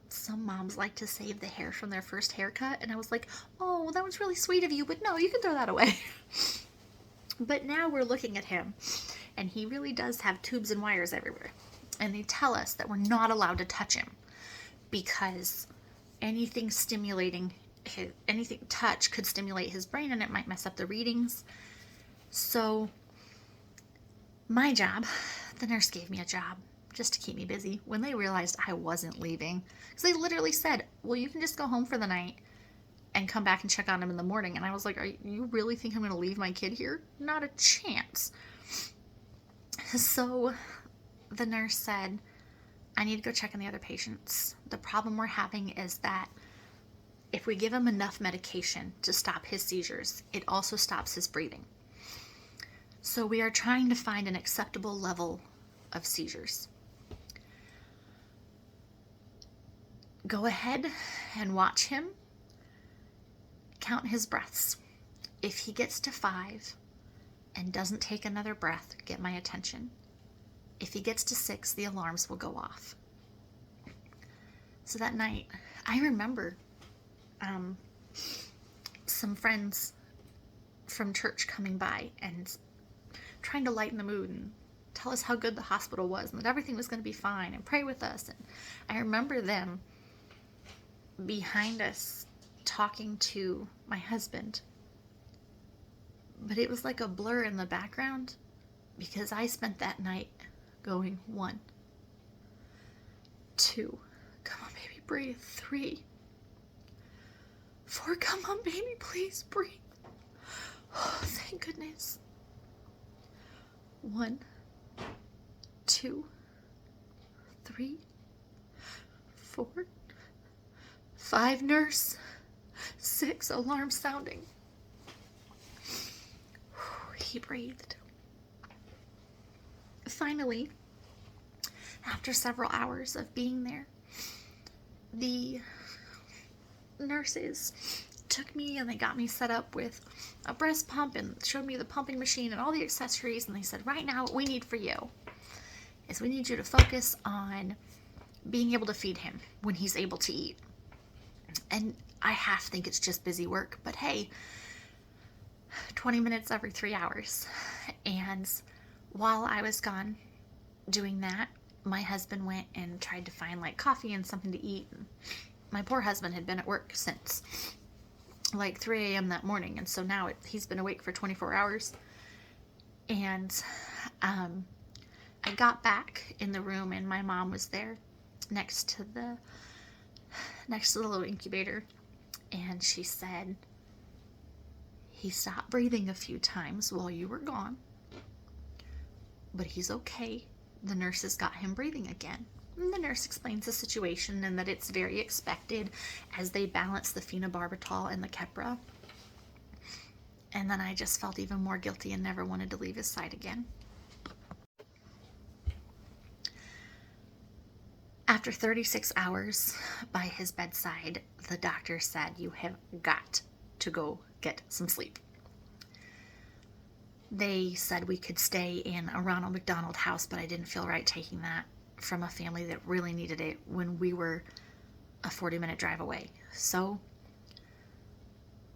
[SPEAKER 1] some moms like to save the hair from their first haircut, and I was like, oh, that was really sweet of you, but no, you can throw that away. But now we're looking at him, and he really does have tubes and wires everywhere. And they tell us that we're not allowed to touch him because anything touch could stimulate his brain and it might mess up the readings. So my job, the nurse gave me a job just to keep me busy when they realized I wasn't leaving. Because they literally said, well, you can just go home for the night and come back and check on him in the morning. And I was like, you really think I'm going to leave my kid here? Not a chance. So the nurse said, I need to go check on the other patients. The problem we're having is that if we give him enough medication to stop his seizures, it also stops his breathing. So we are trying to find an acceptable level of seizures. Go ahead and watch him. Count his breaths. If he gets to 5 and doesn't take another breath, get my attention. If he gets to 6, the alarms will go off. So that night, I remember some friends from church coming by and trying to lighten the mood and tell us how good the hospital was and that everything was going to be fine and pray with us. And I remember them behind us talking to my husband, but it was like a blur in the background because I spent that night going 1, 2, come on baby, breathe, 3, 4, come on baby, please breathe. Oh, thank goodness. 1, 2, 3, 4, 5, nurse, 6, alarm sounding. He breathed. Finally, after several hours of being there, the nurses took me and they got me set up with a breast pump and showed me the pumping machine and all the accessories, and they said, right now what we need for you is we need you to focus on being able to feed him when he's able to eat. And I half think it's just busy work, but hey, 20 minutes every 3 hours. And while I was gone doing that, my husband went and tried to find like coffee and something to eat. And my poor husband had been at work since like 3 a.m. that morning, and so now he's been awake for 24 hours. And I got back in the room and my mom was there next to the little incubator, and she said, he stopped breathing a few times while you were gone, but he's okay. The nurses got him breathing again. And the nurse explains the situation and that it's very expected as they balance the phenobarbital and the Keppra. And then I just felt even more guilty and never wanted to leave his side again. After 36 hours by his bedside, the doctor said, you have got to go get some sleep. They said we could stay in a Ronald McDonald house, but I didn't feel right taking that from a family that really needed it when we were a 40-minute drive away. So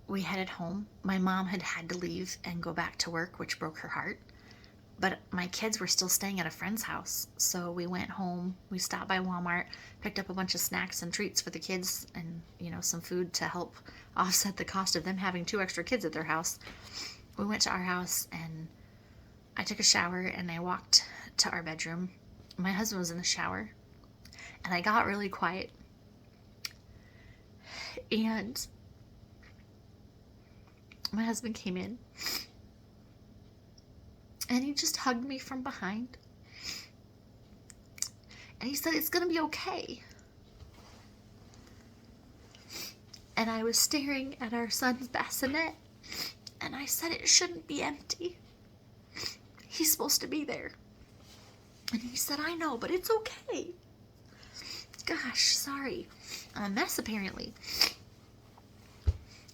[SPEAKER 1] we headed home. My mom had to leave and go back to work, which broke her heart. But my kids were still staying at a friend's house. So we went home, we stopped by Walmart, picked up a bunch of snacks and treats for the kids and, some food to help offset the cost of them having 2 extra kids at their house. We went to our house and I took a shower and I walked to our bedroom. My husband was in the shower and I got really quiet. And my husband came in and he just hugged me from behind. And he said, "It's going to be okay." And I was staring at our son's bassinet and I said, "It shouldn't be empty. He's supposed to be there." And he said, "I know, but it's okay." Gosh, sorry. I'm a mess apparently.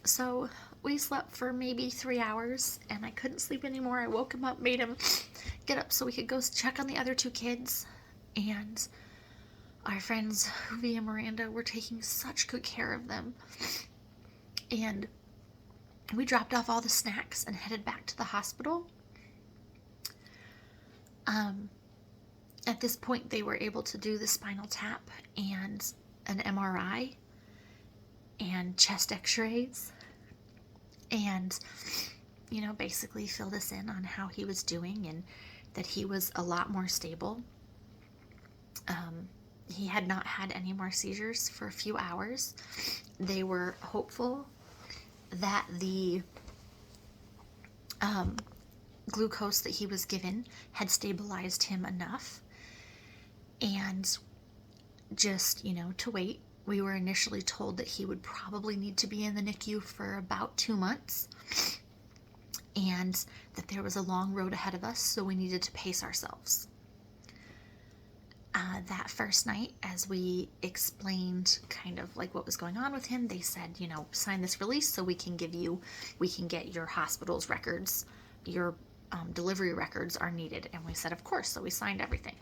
[SPEAKER 1] So we slept for maybe 3 hours and I couldn't sleep anymore. I woke him up, made him get up so we could go check on the other 2 kids. And our friends, Hoovie and Miranda, were taking such good care of them. And we dropped off all the snacks and headed back to the hospital. At this point, they were able to do the spinal tap and an MRI and chest x-rays and, basically filled us in on how he was doing and that he was a lot more stable. He had not had any more seizures for a few hours. They were hopeful that the glucose that he was given had stabilized him enough. And just, to wait. We were initially told that he would probably need to be in the NICU for about 2 months and that there was a long road ahead of us, so we needed to pace ourselves. That first night, as we explained kind of like what was going on with him, they said, sign this release so we can get your hospital's records, your delivery records are needed. And we said, of course. So we signed everything.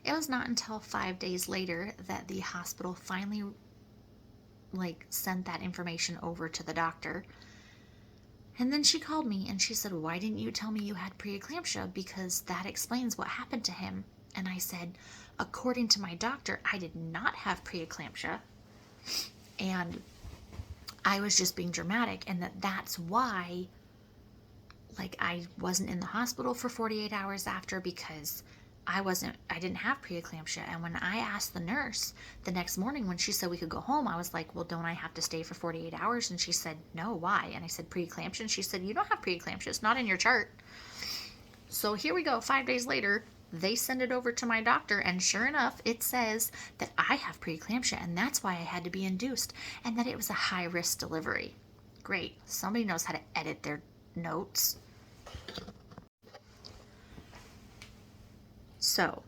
[SPEAKER 1] It was not until 5 days later that the hospital finally sent that information over to the doctor. And then she called me and she said, "Why didn't you tell me you had preeclampsia? Because that explains what happened to him." And I said, "According to my doctor, I did not have preeclampsia. And I was just being dramatic, and that's why I wasn't in the hospital for 48 hours after, because I didn't have preeclampsia." And when I asked the nurse the next morning when she said we could go home, I was like, "Well, don't I have to stay for 48 hours? And she said, "No, why?" And I said, "Preeclampsia." And she said, "You don't have preeclampsia. It's not in your chart." So here we go. 5 days later, they send it over to my doctor, and sure enough, it says that I have preeclampsia, and that's why I had to be induced, and that it was a high-risk delivery. Great. Somebody knows how to edit their notes. So,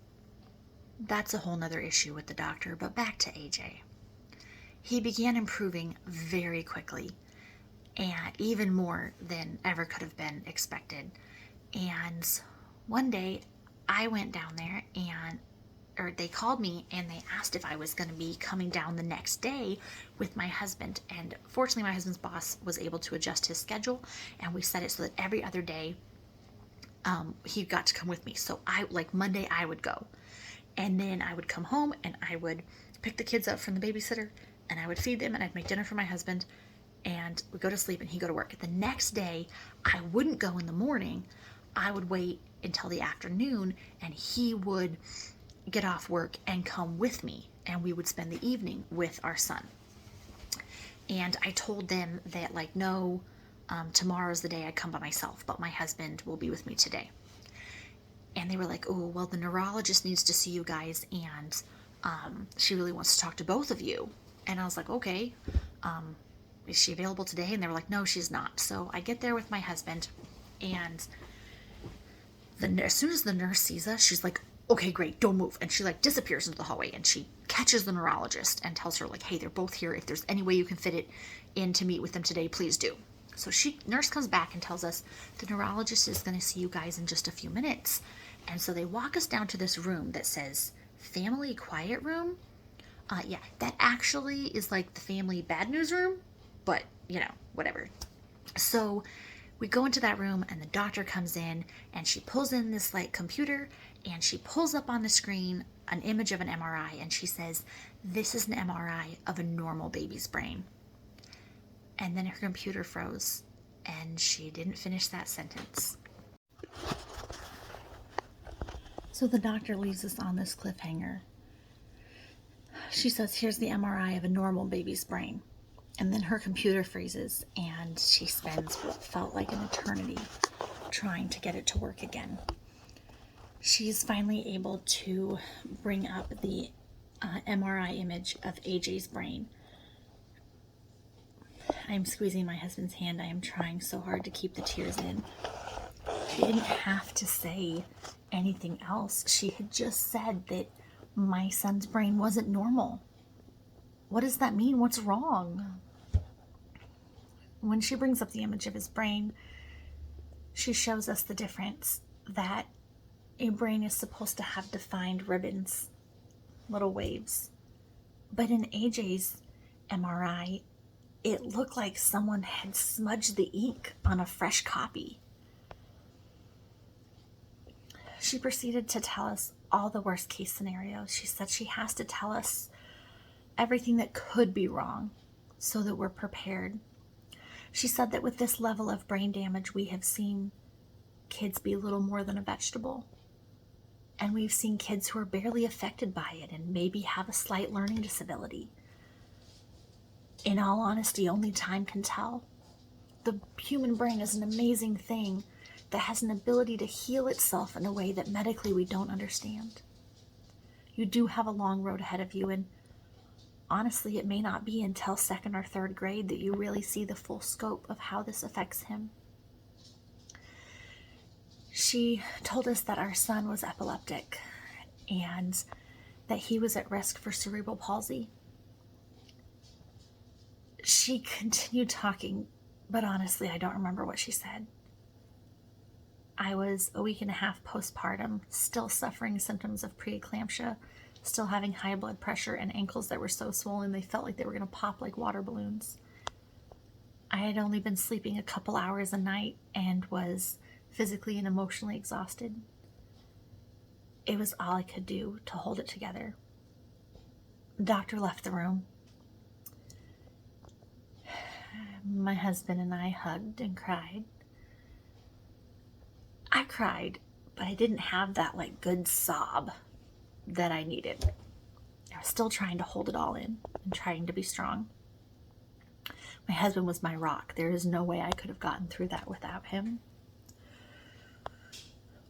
[SPEAKER 1] that's a whole nother issue with the doctor, but back to AJ. He began improving very quickly, and even more than ever could have been expected. And one day, I went down there or they called me and they asked if I was going to be coming down the next day with my husband. And fortunately, my husband's boss was able to adjust his schedule, and we set it so that every other day he got to come with me. So Monday I would go, and then I would come home and I would pick the kids up from the babysitter and I would feed them and I'd make dinner for my husband and we'd go to sleep and he'd go to work. The next day, I wouldn't go in the morning. I would wait until the afternoon and he would get off work and come with me, and we would spend the evening with our son. And I told them that no, tomorrow's the day I come by myself, but my husband will be with me today. And they were like, "Oh, well, the neurologist needs to see you guys, and she really wants to talk to both of you." And I was like, "Okay, is she available today?" And they were like, "No, she's not." So I get there with my husband, and as soon as the nurse sees us, she's like, "Okay, great, don't move." And she disappears into the hallway, and she catches the neurologist and tells her "Hey, they're both here. If there's any way you can fit it in to meet with them today, please do." So nurse comes back and tells us the neurologist is going to see you guys in just a few minutes. And so they walk us down to this room that says family quiet room. Yeah, that actually is the family bad news room, but whatever. So We go into that room and the doctor comes in and she pulls in this like computer and she pulls up on the screen an image of an MRI and she says, "This is an MRI of a normal baby's brain." And then her computer froze and she didn't finish that sentence. So the doctor leaves us on this cliffhanger. She says, "Here's the MRI of a normal baby's brain." And then her computer freezes and she spends what felt like an eternity trying to get it to work again. She's finally able to bring up the MRI image of AJ's brain. I'm squeezing my husband's hand. I am trying so hard to keep the tears in. She didn't have to say anything else. She had just said that my son's brain wasn't normal. What does that mean? What's wrong? When she brings up the image of his brain, she shows us the difference, that a brain is supposed to have defined ribbons, little waves. But in AJ's MRI, it looked like someone had smudged the ink on a fresh copy. She proceeded to tell us all the worst case scenarios. She said she has to tell us everything that could be wrong so that we're prepared. She said that with this level of brain damage, we have seen kids be little more than a vegetable. And we've seen kids who are barely affected by it and maybe have a slight learning disability. In all honesty, only time can tell. The human brain is an amazing thing that has an ability to heal itself in a way that medically we don't understand. You do have a long road ahead of you, and honestly, it may not be until 2nd or 3rd grade that you really see the full scope of how this affects him. She told us that our son was epileptic and that he was at risk for cerebral palsy. She continued talking, but honestly, I don't remember what she said. I was a week and a half postpartum, still suffering symptoms of preeclampsia, still having high blood pressure and ankles that were so swollen they felt like they were going to pop like water balloons. I had only been sleeping a couple hours a night and was physically and emotionally exhausted. It was all I could do to hold it together. The doctor left the room. My husband and I hugged and cried. I cried, but I didn't have that like good sob that I needed. I was still trying to hold it all in and trying to be strong. My husband was my rock. There is no way I could have gotten through that without him.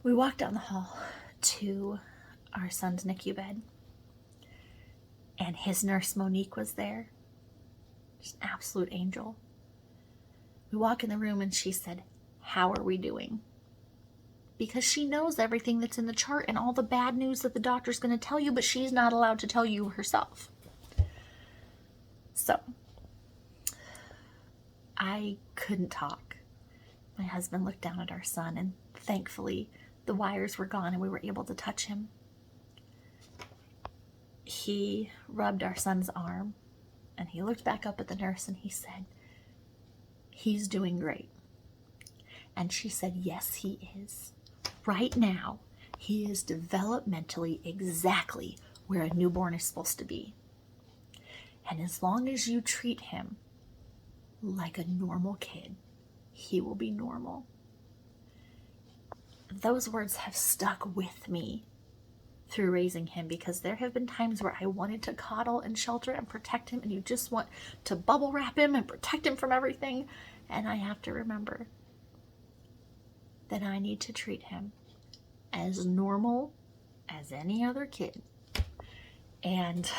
[SPEAKER 1] We walked down the hall to our son's NICU bed, and his nurse Monique was there. Just an absolute angel. We walk in the room and she said, "How are we doing?" Because she knows everything that's in the chart and all the bad news that the doctor's going to tell you, but she's not allowed to tell you herself. So, I couldn't talk. My husband looked down at our son, and thankfully, the wires were gone and we were able to touch him. He rubbed our son's arm, and he looked back up at the nurse and he said, "He's doing great." And she said, "Yes, he is. Right now, he is developmentally exactly where a newborn is supposed to be. And as long as you treat him like a normal kid, he will be normal." Those words have stuck with me through raising him, because there have been times where I wanted to coddle and shelter and protect him, and you just want to bubble wrap him and protect him from everything. And I have to remember that I need to treat him as normal as any other kid. And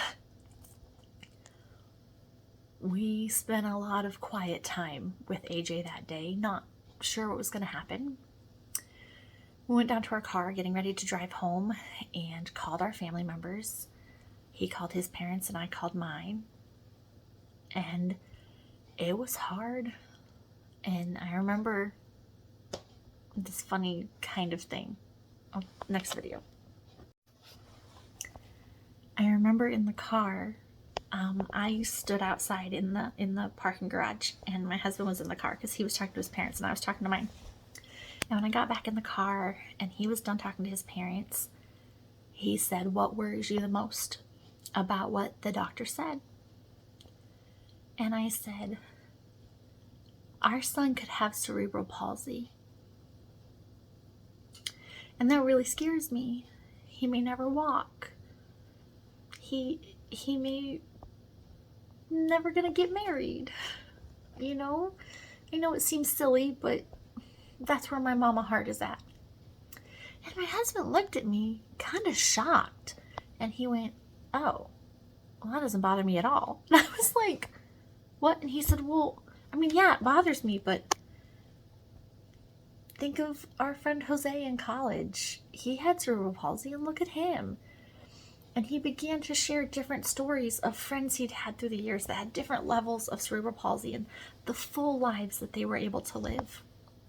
[SPEAKER 1] we spent a lot of quiet time with AJ that day, not sure what was going to happen. We went down to our car getting ready to drive home and called our family members. He called his parents and I called mine. And it was hard. And I remember this funny kind of thing. Oh, next video. I remember in the car I stood outside in the parking garage, and my husband was in the car because he was talking to his parents, and I was talking to mine. And when I got back in the car, and he was done talking to his parents, he said, "What worries you the most about what the doctor said?" And I said, "Our son could have cerebral palsy. And that really scares me. He may never walk. He may never gonna get married. You know? I know it seems silly, but that's where my mama heart is at." And my husband looked at me kind of shocked. And he went, "Oh, well, that doesn't bother me at all." And I was like, "What?" And he said, "Well, I mean, yeah, it bothers me, but think of our friend Jose in college. He had cerebral palsy, and look at him." And he began to share different stories of friends he'd had through the years that had different levels of cerebral palsy and the full lives that they were able to live.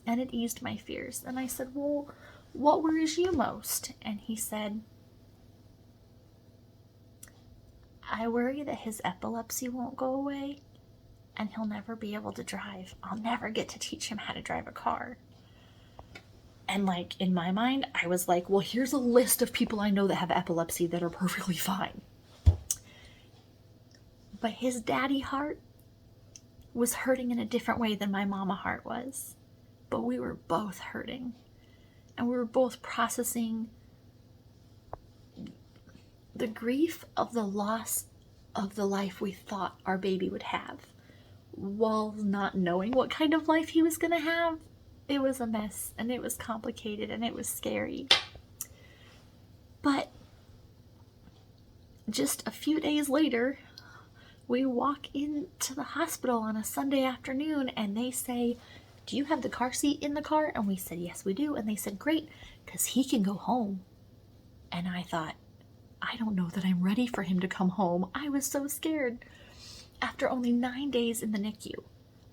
[SPEAKER 1] And it eased my fears. And I said, "Well, what worries you most?" And he said, "I worry that his epilepsy won't go away and he'll never be able to drive. I'll never get to teach him how to drive a car." And like in my mind, I was like, well, here's a list of people I know that have epilepsy that are perfectly fine. But his daddy heart was hurting in a different way than my mama heart was. But we were both hurting. And we were both processing the grief of the loss of the life we thought our baby would have, while not knowing what kind of life he was going to have. It was a mess, and it was complicated, and it was scary. But just a few days later, we walk into the hospital on a Sunday afternoon, and they say, "Do you have the car seat in the car?" And we said, "Yes, we do." And they said, "Great, because he can go home." And I thought, I don't know that I'm ready for him to come home. I was so scared. After only 9 days in the NICU.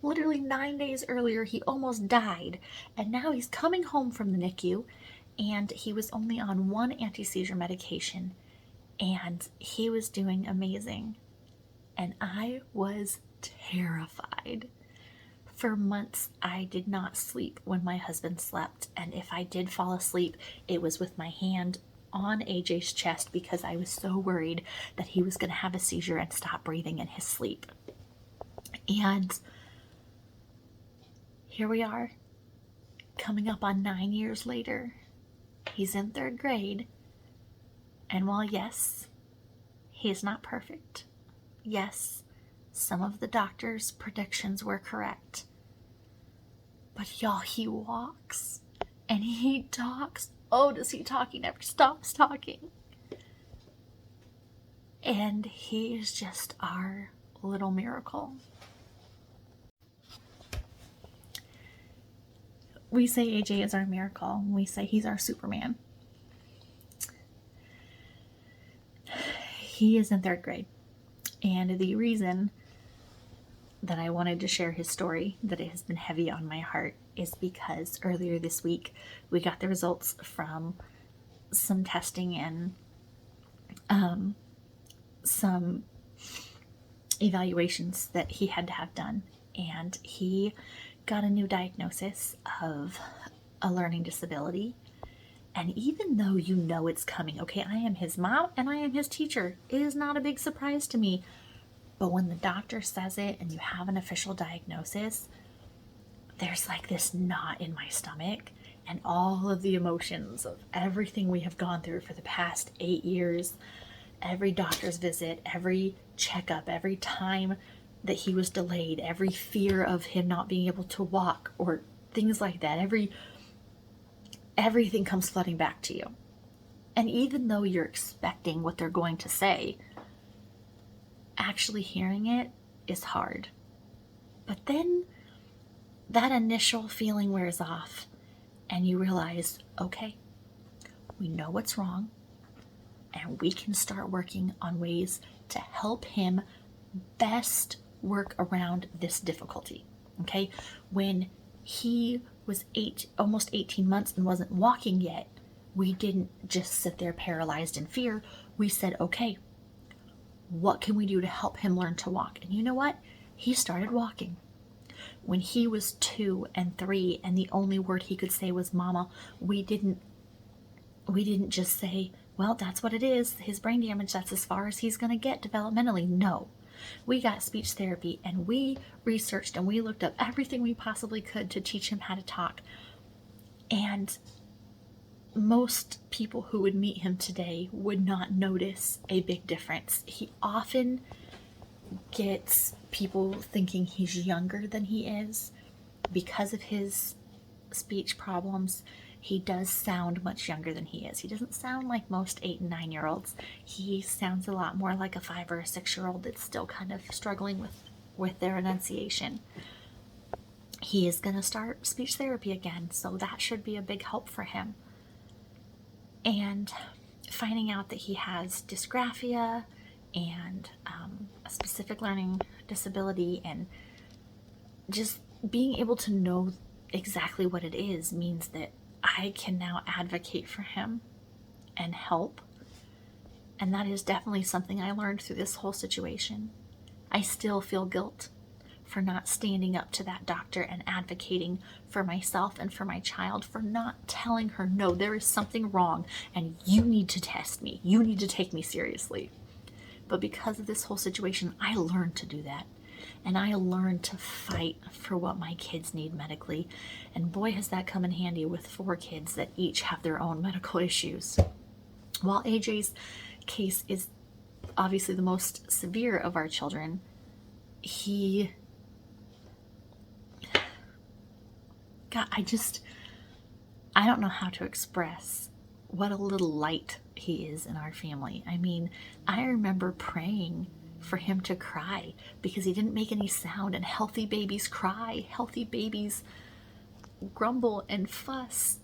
[SPEAKER 1] Literally 9 days earlier, he almost died, and now he's coming home from the NICU, and he was only on one anti-seizure medication, and he was doing amazing, and I was terrified. For months, I did not sleep when my husband slept, and if I did fall asleep, it was with my hand on AJ's chest because I was so worried that he was going to have a seizure and stop breathing in his sleep. And here we are, coming up on 9 years later. He's in 3rd grade. And while yes, he is not perfect. Yes, some of the doctor's predictions were correct. But y'all, he walks and he talks. Oh, does he talk? He never stops talking. And he is just our little miracle. We say AJ is our miracle. We say he's our Superman. He is in 3rd grade. And the reason that I wanted to share his story, that it has been heavy on my heart, is because earlier this week we got the results from some testing and some evaluations that he had to have done. And he got a new diagnosis of a learning disability. And even though you know it's coming, okay, I am his mom and I am his teacher. It is not a big surprise to me. But when the doctor says it and you have an official diagnosis, there's like this knot in my stomach, and all of the emotions of everything we have gone through for the past 8 years, every doctor's visit, every checkup, every time that he was delayed, every fear of him not being able to walk or things like that, everything comes flooding back to you. And even though you're expecting what they're going to say, actually hearing it is hard. But then that initial feeling wears off and you realize, okay, we know what's wrong and we can start working on ways to help him best work around this difficulty. Okay, when he was almost 18 months and wasn't walking yet, we didn't just sit there paralyzed in fear. We said, okay, What can we do to help him learn to walk? And you know what? He started walking. When he was 2 and 3 and the only word he could say was mama, we didn't just say, well, that's what it is, his brain damage, that's as far as he's going to get developmentally. No. We got speech therapy, and we researched and we looked up everything we possibly could to teach him how to talk. And most people who would meet him today would not notice a big difference. He often gets people thinking he's younger than he is because of his speech problems. He does sound much younger than he is. He doesn't sound like most 8 and 9-year-olds. He sounds a lot more like a 5 or a 6-year-old that's still kind of struggling with their enunciation. He is going to start speech therapy again, so that should be a big help for him. And finding out that he has dysgraphia and a specific learning disability, and just being able to know exactly what it is means that I can now advocate for him and help. And that is definitely something I learned through this whole situation. I still feel guilt for not standing up to that doctor and advocating for myself and for my child, for not telling her, no, there is something wrong and you need to test me. You need to take me seriously. But because of this whole situation, I learned to do that. And I learned to fight for what my kids need medically. And boy, has that come in handy with 4 kids that each have their own medical issues. While AJ's case is obviously the most severe of our children, I don't know how to express what a little light he is in our family. I mean, I remember praying for him to cry because he didn't make any sound, and healthy babies cry. Healthy babies grumble and fuss.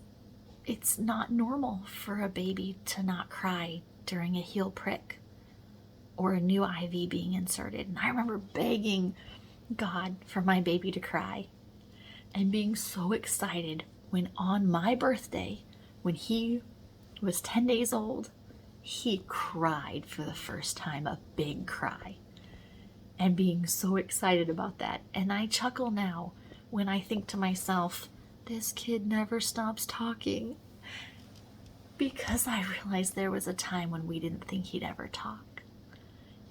[SPEAKER 1] It's not normal for a baby to not cry during a heel prick or a new IV being inserted. And I remember begging God for my baby to cry and being so excited when on my birthday, when he was 10 days old, he cried for the first time, a big cry, and being so excited about that. And I chuckle now when I think to myself, this kid never stops talking, because I realized there was a time when we didn't think he'd ever talk.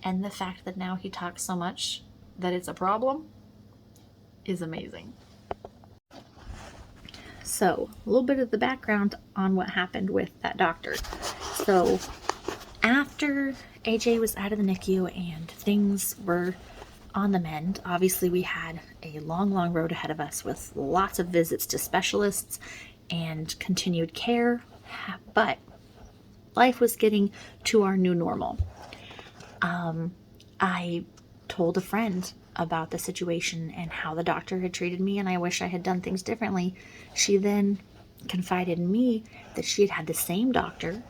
[SPEAKER 1] And the fact that now he talks so much that it's a problem is amazing. So, a little bit of the background on what happened with that doctor. So, after AJ was out of the NICU and things were on the mend, obviously we had a long, long road ahead of us with lots of visits to specialists and continued care, but life was getting to our new normal. I told a friend about the situation and how the doctor had treated me, and I wish I had done things differently. She then confided in me that she had had the same doctor,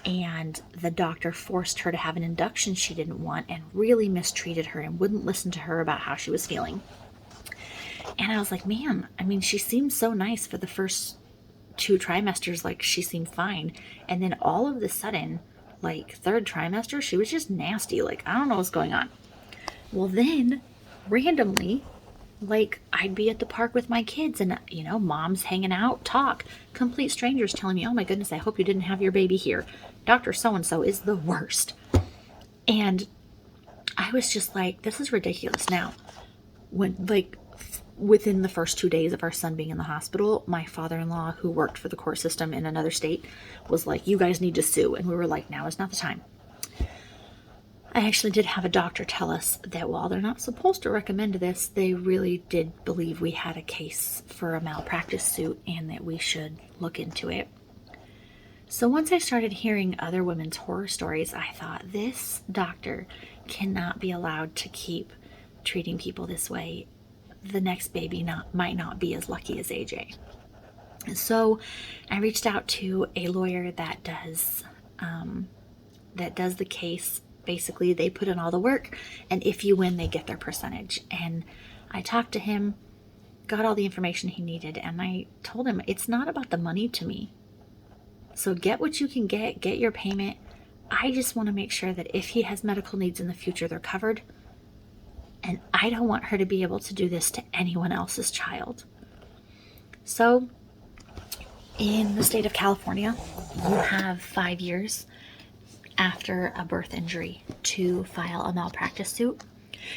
[SPEAKER 1] and the doctor forced her to have an induction she didn't want and really mistreated her and wouldn't listen to her about how she was feeling. And I was like, man, I mean, she seemed so nice for the first 2 trimesters, like she seemed fine. And then all of a sudden, like 3rd trimester, she was just nasty. Like, I don't know what's going on. Well, then randomly, like, I'd be at the park with my kids and, mom's hanging out, talk, complete strangers telling me, oh my goodness, I hope you didn't have your baby here. Dr. So-and-so is the worst. And I was just like, this is ridiculous. Now, within the first 2 days of our son being in the hospital, my father-in-law, who worked for the court system in another state, was like, you guys need to sue. And we were like, now is not the time. I actually did have a doctor tell us that while they're not supposed to recommend this, they really did believe we had a case for a malpractice suit and that we should look into it. So once I started hearing other women's horror stories, I thought, this doctor cannot be allowed to keep treating people this way. The next baby might not be as lucky as AJ. So I reached out to a lawyer that does the case. Basically, they put in all the work, and if you win, they get their percentage. And I talked to him, got all the information he needed, and I told him, it's not about the money to me. So get what you can get your payment. I just want to make sure that if he has medical needs in the future, they're covered. And I don't want her to be able to do this to anyone else's child. So, in the state of California, you have 5 years after a birth injury to file a malpractice suit.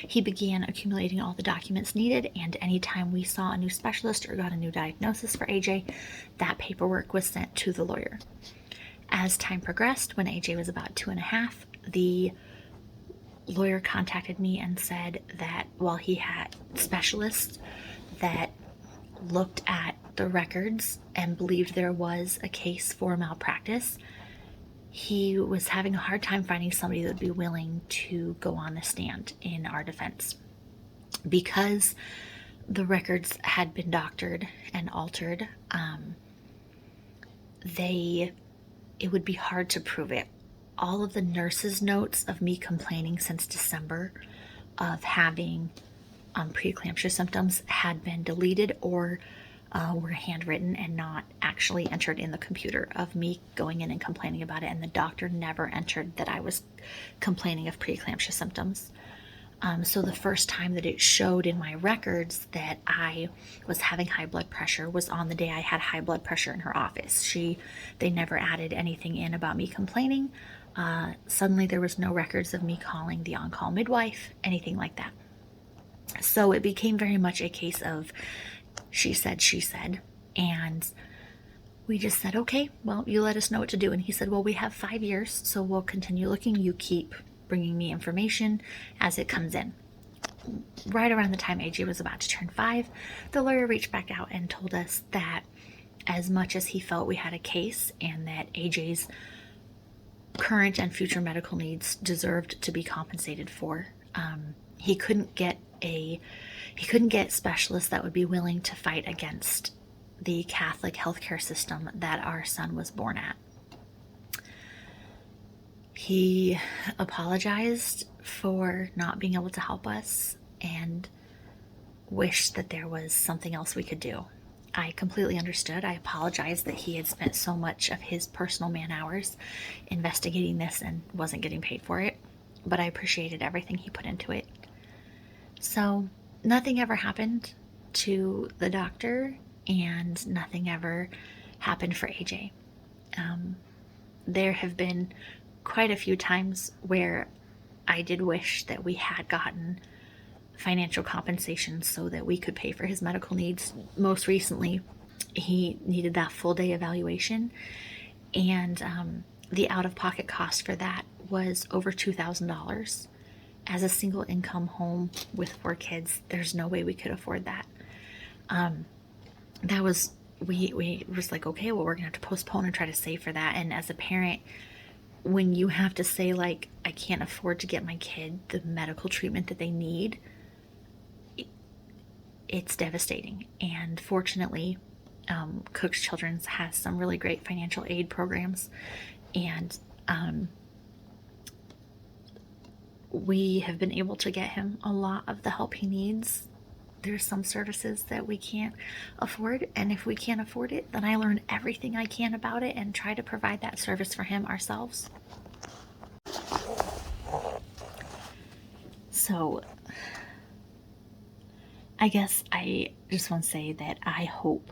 [SPEAKER 1] He began accumulating all the documents needed, and anytime we saw a new specialist or got a new diagnosis for AJ, that paperwork was sent to the lawyer. As time progressed, when AJ was about 2.5, the lawyer contacted me and said that while he had specialists that looked at the records and believed there was a case for malpractice, he was having a hard time finding somebody that would be willing to go on the stand in our defense. Because the records had been doctored and altered, it would be hard to prove it. All of the nurses' notes of me complaining since December of having preeclampsia symptoms had been deleted or were handwritten and not actually entered in the computer of me going in and complaining about it, and the doctor never entered that I was complaining of preeclampsia symptoms. So the first time that it showed in my records that I was having high blood pressure was on the day I had high blood pressure in her office. They never added anything in about me complaining. Suddenly there was no records of me calling the on-call midwife, anything like that. So it became very much a case of she said, and we just said, okay, well, you let us know what to do. And he said, well, we have 5 years, so we'll continue looking. You keep bringing me information as it comes in. Right around the time AJ was about to turn 5, the lawyer reached back out and told us that as much as he felt we had a case and that AJ's current and future medical needs deserved to be compensated for, he couldn't get specialists that would be willing to fight against the Catholic healthcare system that our son was born at. He apologized for not being able to help us and wished that there was something else we could do. I completely understood. I apologized that he had spent so much of his personal man hours investigating this and wasn't getting paid for it, but I appreciated everything he put into it. So nothing ever happened to the doctor, and nothing ever happened for AJ. There have been quite a few times where I did wish that we had gotten financial compensation so that we could pay for his medical needs. Most recently, he needed that full day evaluation, and the out-of-pocket cost for that was over $2,000. As a single income home with 4 kids, there's no way we could afford that. We was like, okay, well, we're gonna have to postpone and try to save for that. And as a parent, when you have to say, like, I can't afford to get my kid the medical treatment that they need, it's devastating. And fortunately, Cook's Children's has some really great financial aid programs, and we have been able to get him a lot of the help he needs. There's some services that we can't afford, and if we can't afford it, then I learn everything I can about it and try to provide that service for him ourselves. So I guess I just want to say that I hope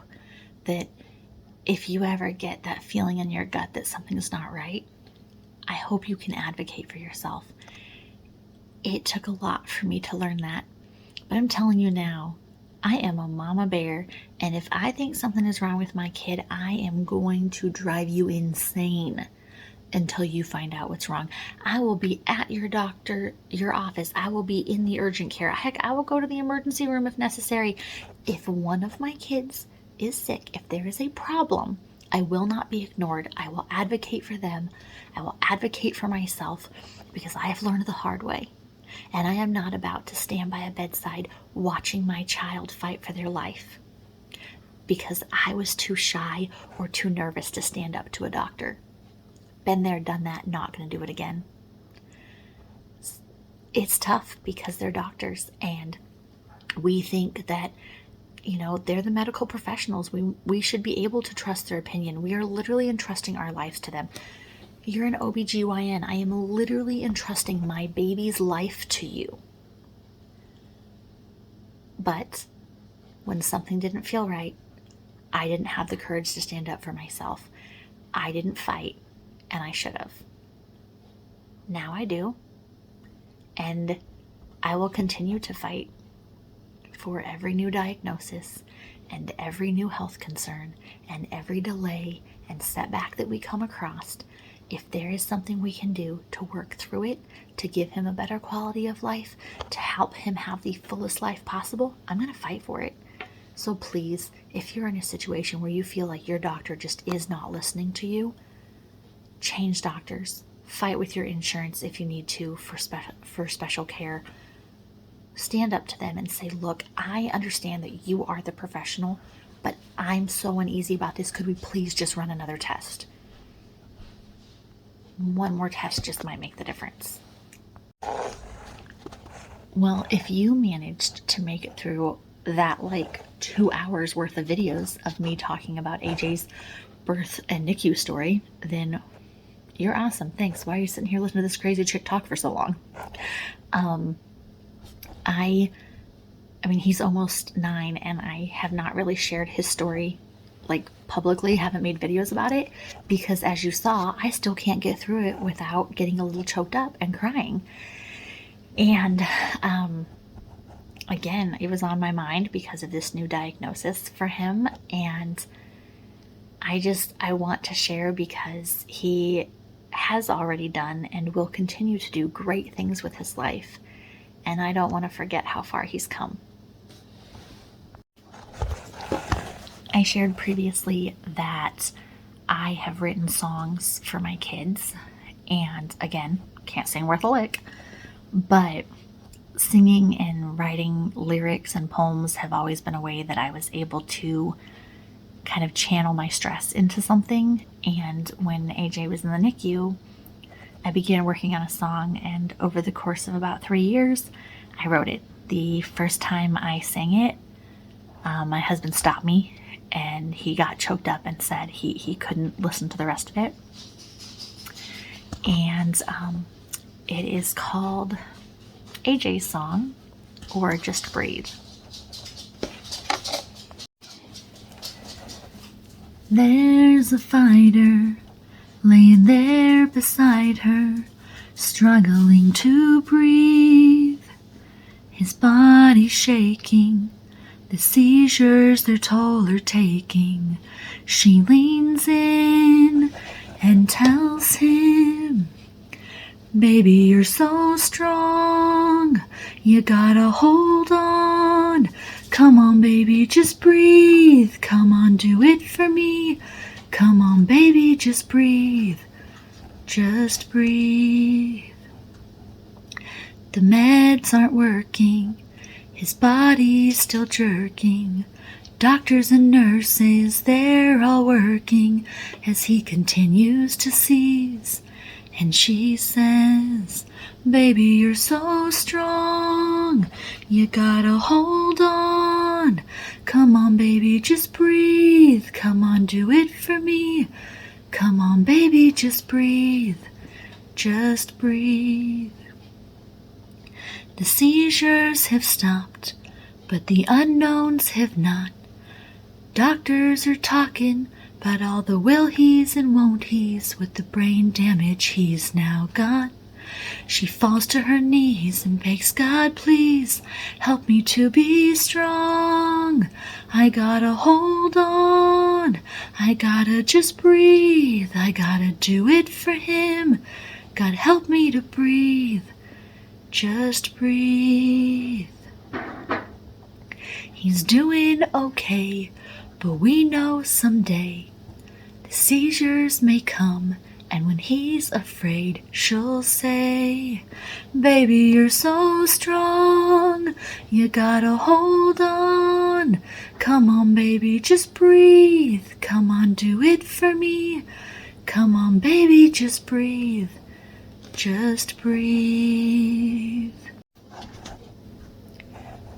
[SPEAKER 1] that if you ever get that feeling in your gut that something's not right, I hope you can advocate for yourself. It took a lot for me to learn that, but I'm telling you now, I am a mama bear, and if I think something is wrong with my kid, I am going to drive you insane until you find out what's wrong. I will be at your office. I will be in the urgent care. Heck, I will go to the emergency room if necessary. If one of my kids is sick, if there is a problem, I will not be ignored. I will advocate for them. I will advocate for myself, because I have learned the hard way. And I am not about to stand by a bedside watching my child fight for their life because I was too shy or too nervous to stand up to a doctor. Been there, done that, not going to do it again. It's tough because they're doctors, and we think that, they're the medical professionals. We should be able to trust their opinion. We are literally entrusting our lives to them. You're an OBGYN. I am literally entrusting my baby's life to you. But when something didn't feel right, I didn't have the courage to stand up for myself. I didn't fight, and I should have. Now I do, and I will continue to fight for every new diagnosis and every new health concern and every delay and setback that we come across. If there is something we can do to work through it, to give him a better quality of life, to help him have the fullest life possible, I'm going to fight for it. So please, if you're in a situation where you feel like your doctor just is not listening to you, change doctors. Fight with your insurance if you need to for special care. Stand up to them and say, look, I understand that you are the professional, but I'm so uneasy about this. Could we please just run another test? One more test just might make the difference. Well, if you managed to make it through that 2 hours worth of videos of me talking about AJ's birth and NICU story, then you're awesome. Thanks. Why are you sitting here listening to this crazy chick talk for so long? I mean, he's almost 9, and I have not really shared his story publicly, haven't made videos about it, because as you saw, I still can't get through it without getting a little choked up and crying. And again, it was on my mind because of this new diagnosis for him, and I want to share because he has already done and will continue to do great things with his life, and I don't want to forget how far he's come. I shared previously that I have written songs for my kids, and again, can't sing worth a lick, but singing and writing lyrics and poems have always been a way that I was able to kind of channel my stress into something. And when AJ was in the NICU, I began working on a song, and over the course of about 3 years, I wrote it. The first time I sang it, my husband stopped me, and he got choked up and said he couldn't listen to the rest of it. And it is called AJ's Song, or Just Breathe. There's a fighter laying there beside her, struggling to breathe, his body shaking, the seizures their toll are taking. She leans in and tells him, baby, you're so strong, you gotta hold on. Come on, baby, just breathe. Come on, do it for me. Come on, baby, just breathe. Just breathe. The meds aren't working, his body's still jerking. Doctors and nurses, they're all working as he continues to seize. And she says, baby, you're so strong, you gotta hold on. Come on, baby, just breathe. Come on, do it for me. Come on, baby, just breathe. Just breathe. The seizures have stopped, but the unknowns have not. Doctors are talking about all the will he's and won't he's with the brain damage he's now got. She falls to her knees and begs God, please help me to be strong. I gotta hold on. I gotta just breathe. I gotta do it for him. God, help me to breathe. Just breathe. He's doing okay, but we know someday the seizures may come, and when he's afraid, she'll say, baby, you're so strong, you gotta hold on. Come on, baby, just breathe. Come on, do it for me. Come on, baby, just breathe. Just breathe.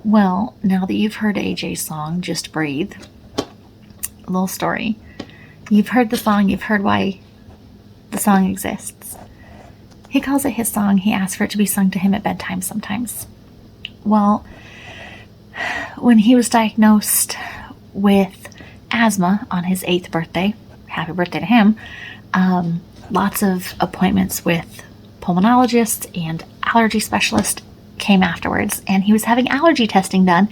[SPEAKER 1] Well, now that you've heard AJ's song, Just Breathe, a little story. You've heard the song, you've heard why the song exists. He calls it his song. He asks for it to be sung to him at bedtime sometimes. Well, when he was diagnosed with asthma on his 8th birthday, happy birthday to him, lots of appointments with pulmonologists and allergy specialists came afterwards, and he was having allergy testing done,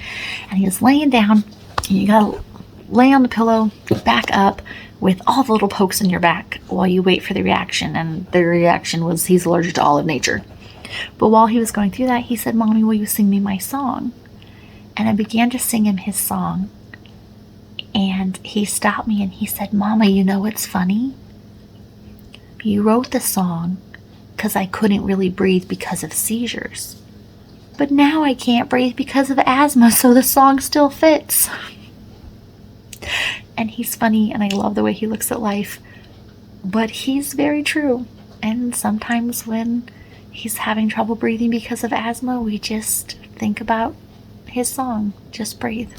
[SPEAKER 1] and he was laying down. You gotta lay on the pillow, back up, with all the little pokes in your back while you wait for the reaction, and the reaction was he's allergic to all of nature. But while he was going through that, he said, "Mommy, will you sing me my song?" And I began to sing him his song, and he stopped me and he said, "Mama, you know what's funny? You wrote the song because I couldn't really breathe because of seizures. But now I can't breathe because of asthma, so the song still fits." And he's funny, and I love the way he looks at life. But he's very true. And sometimes when he's having trouble breathing because of asthma, we just think about his song, "Just Breathe."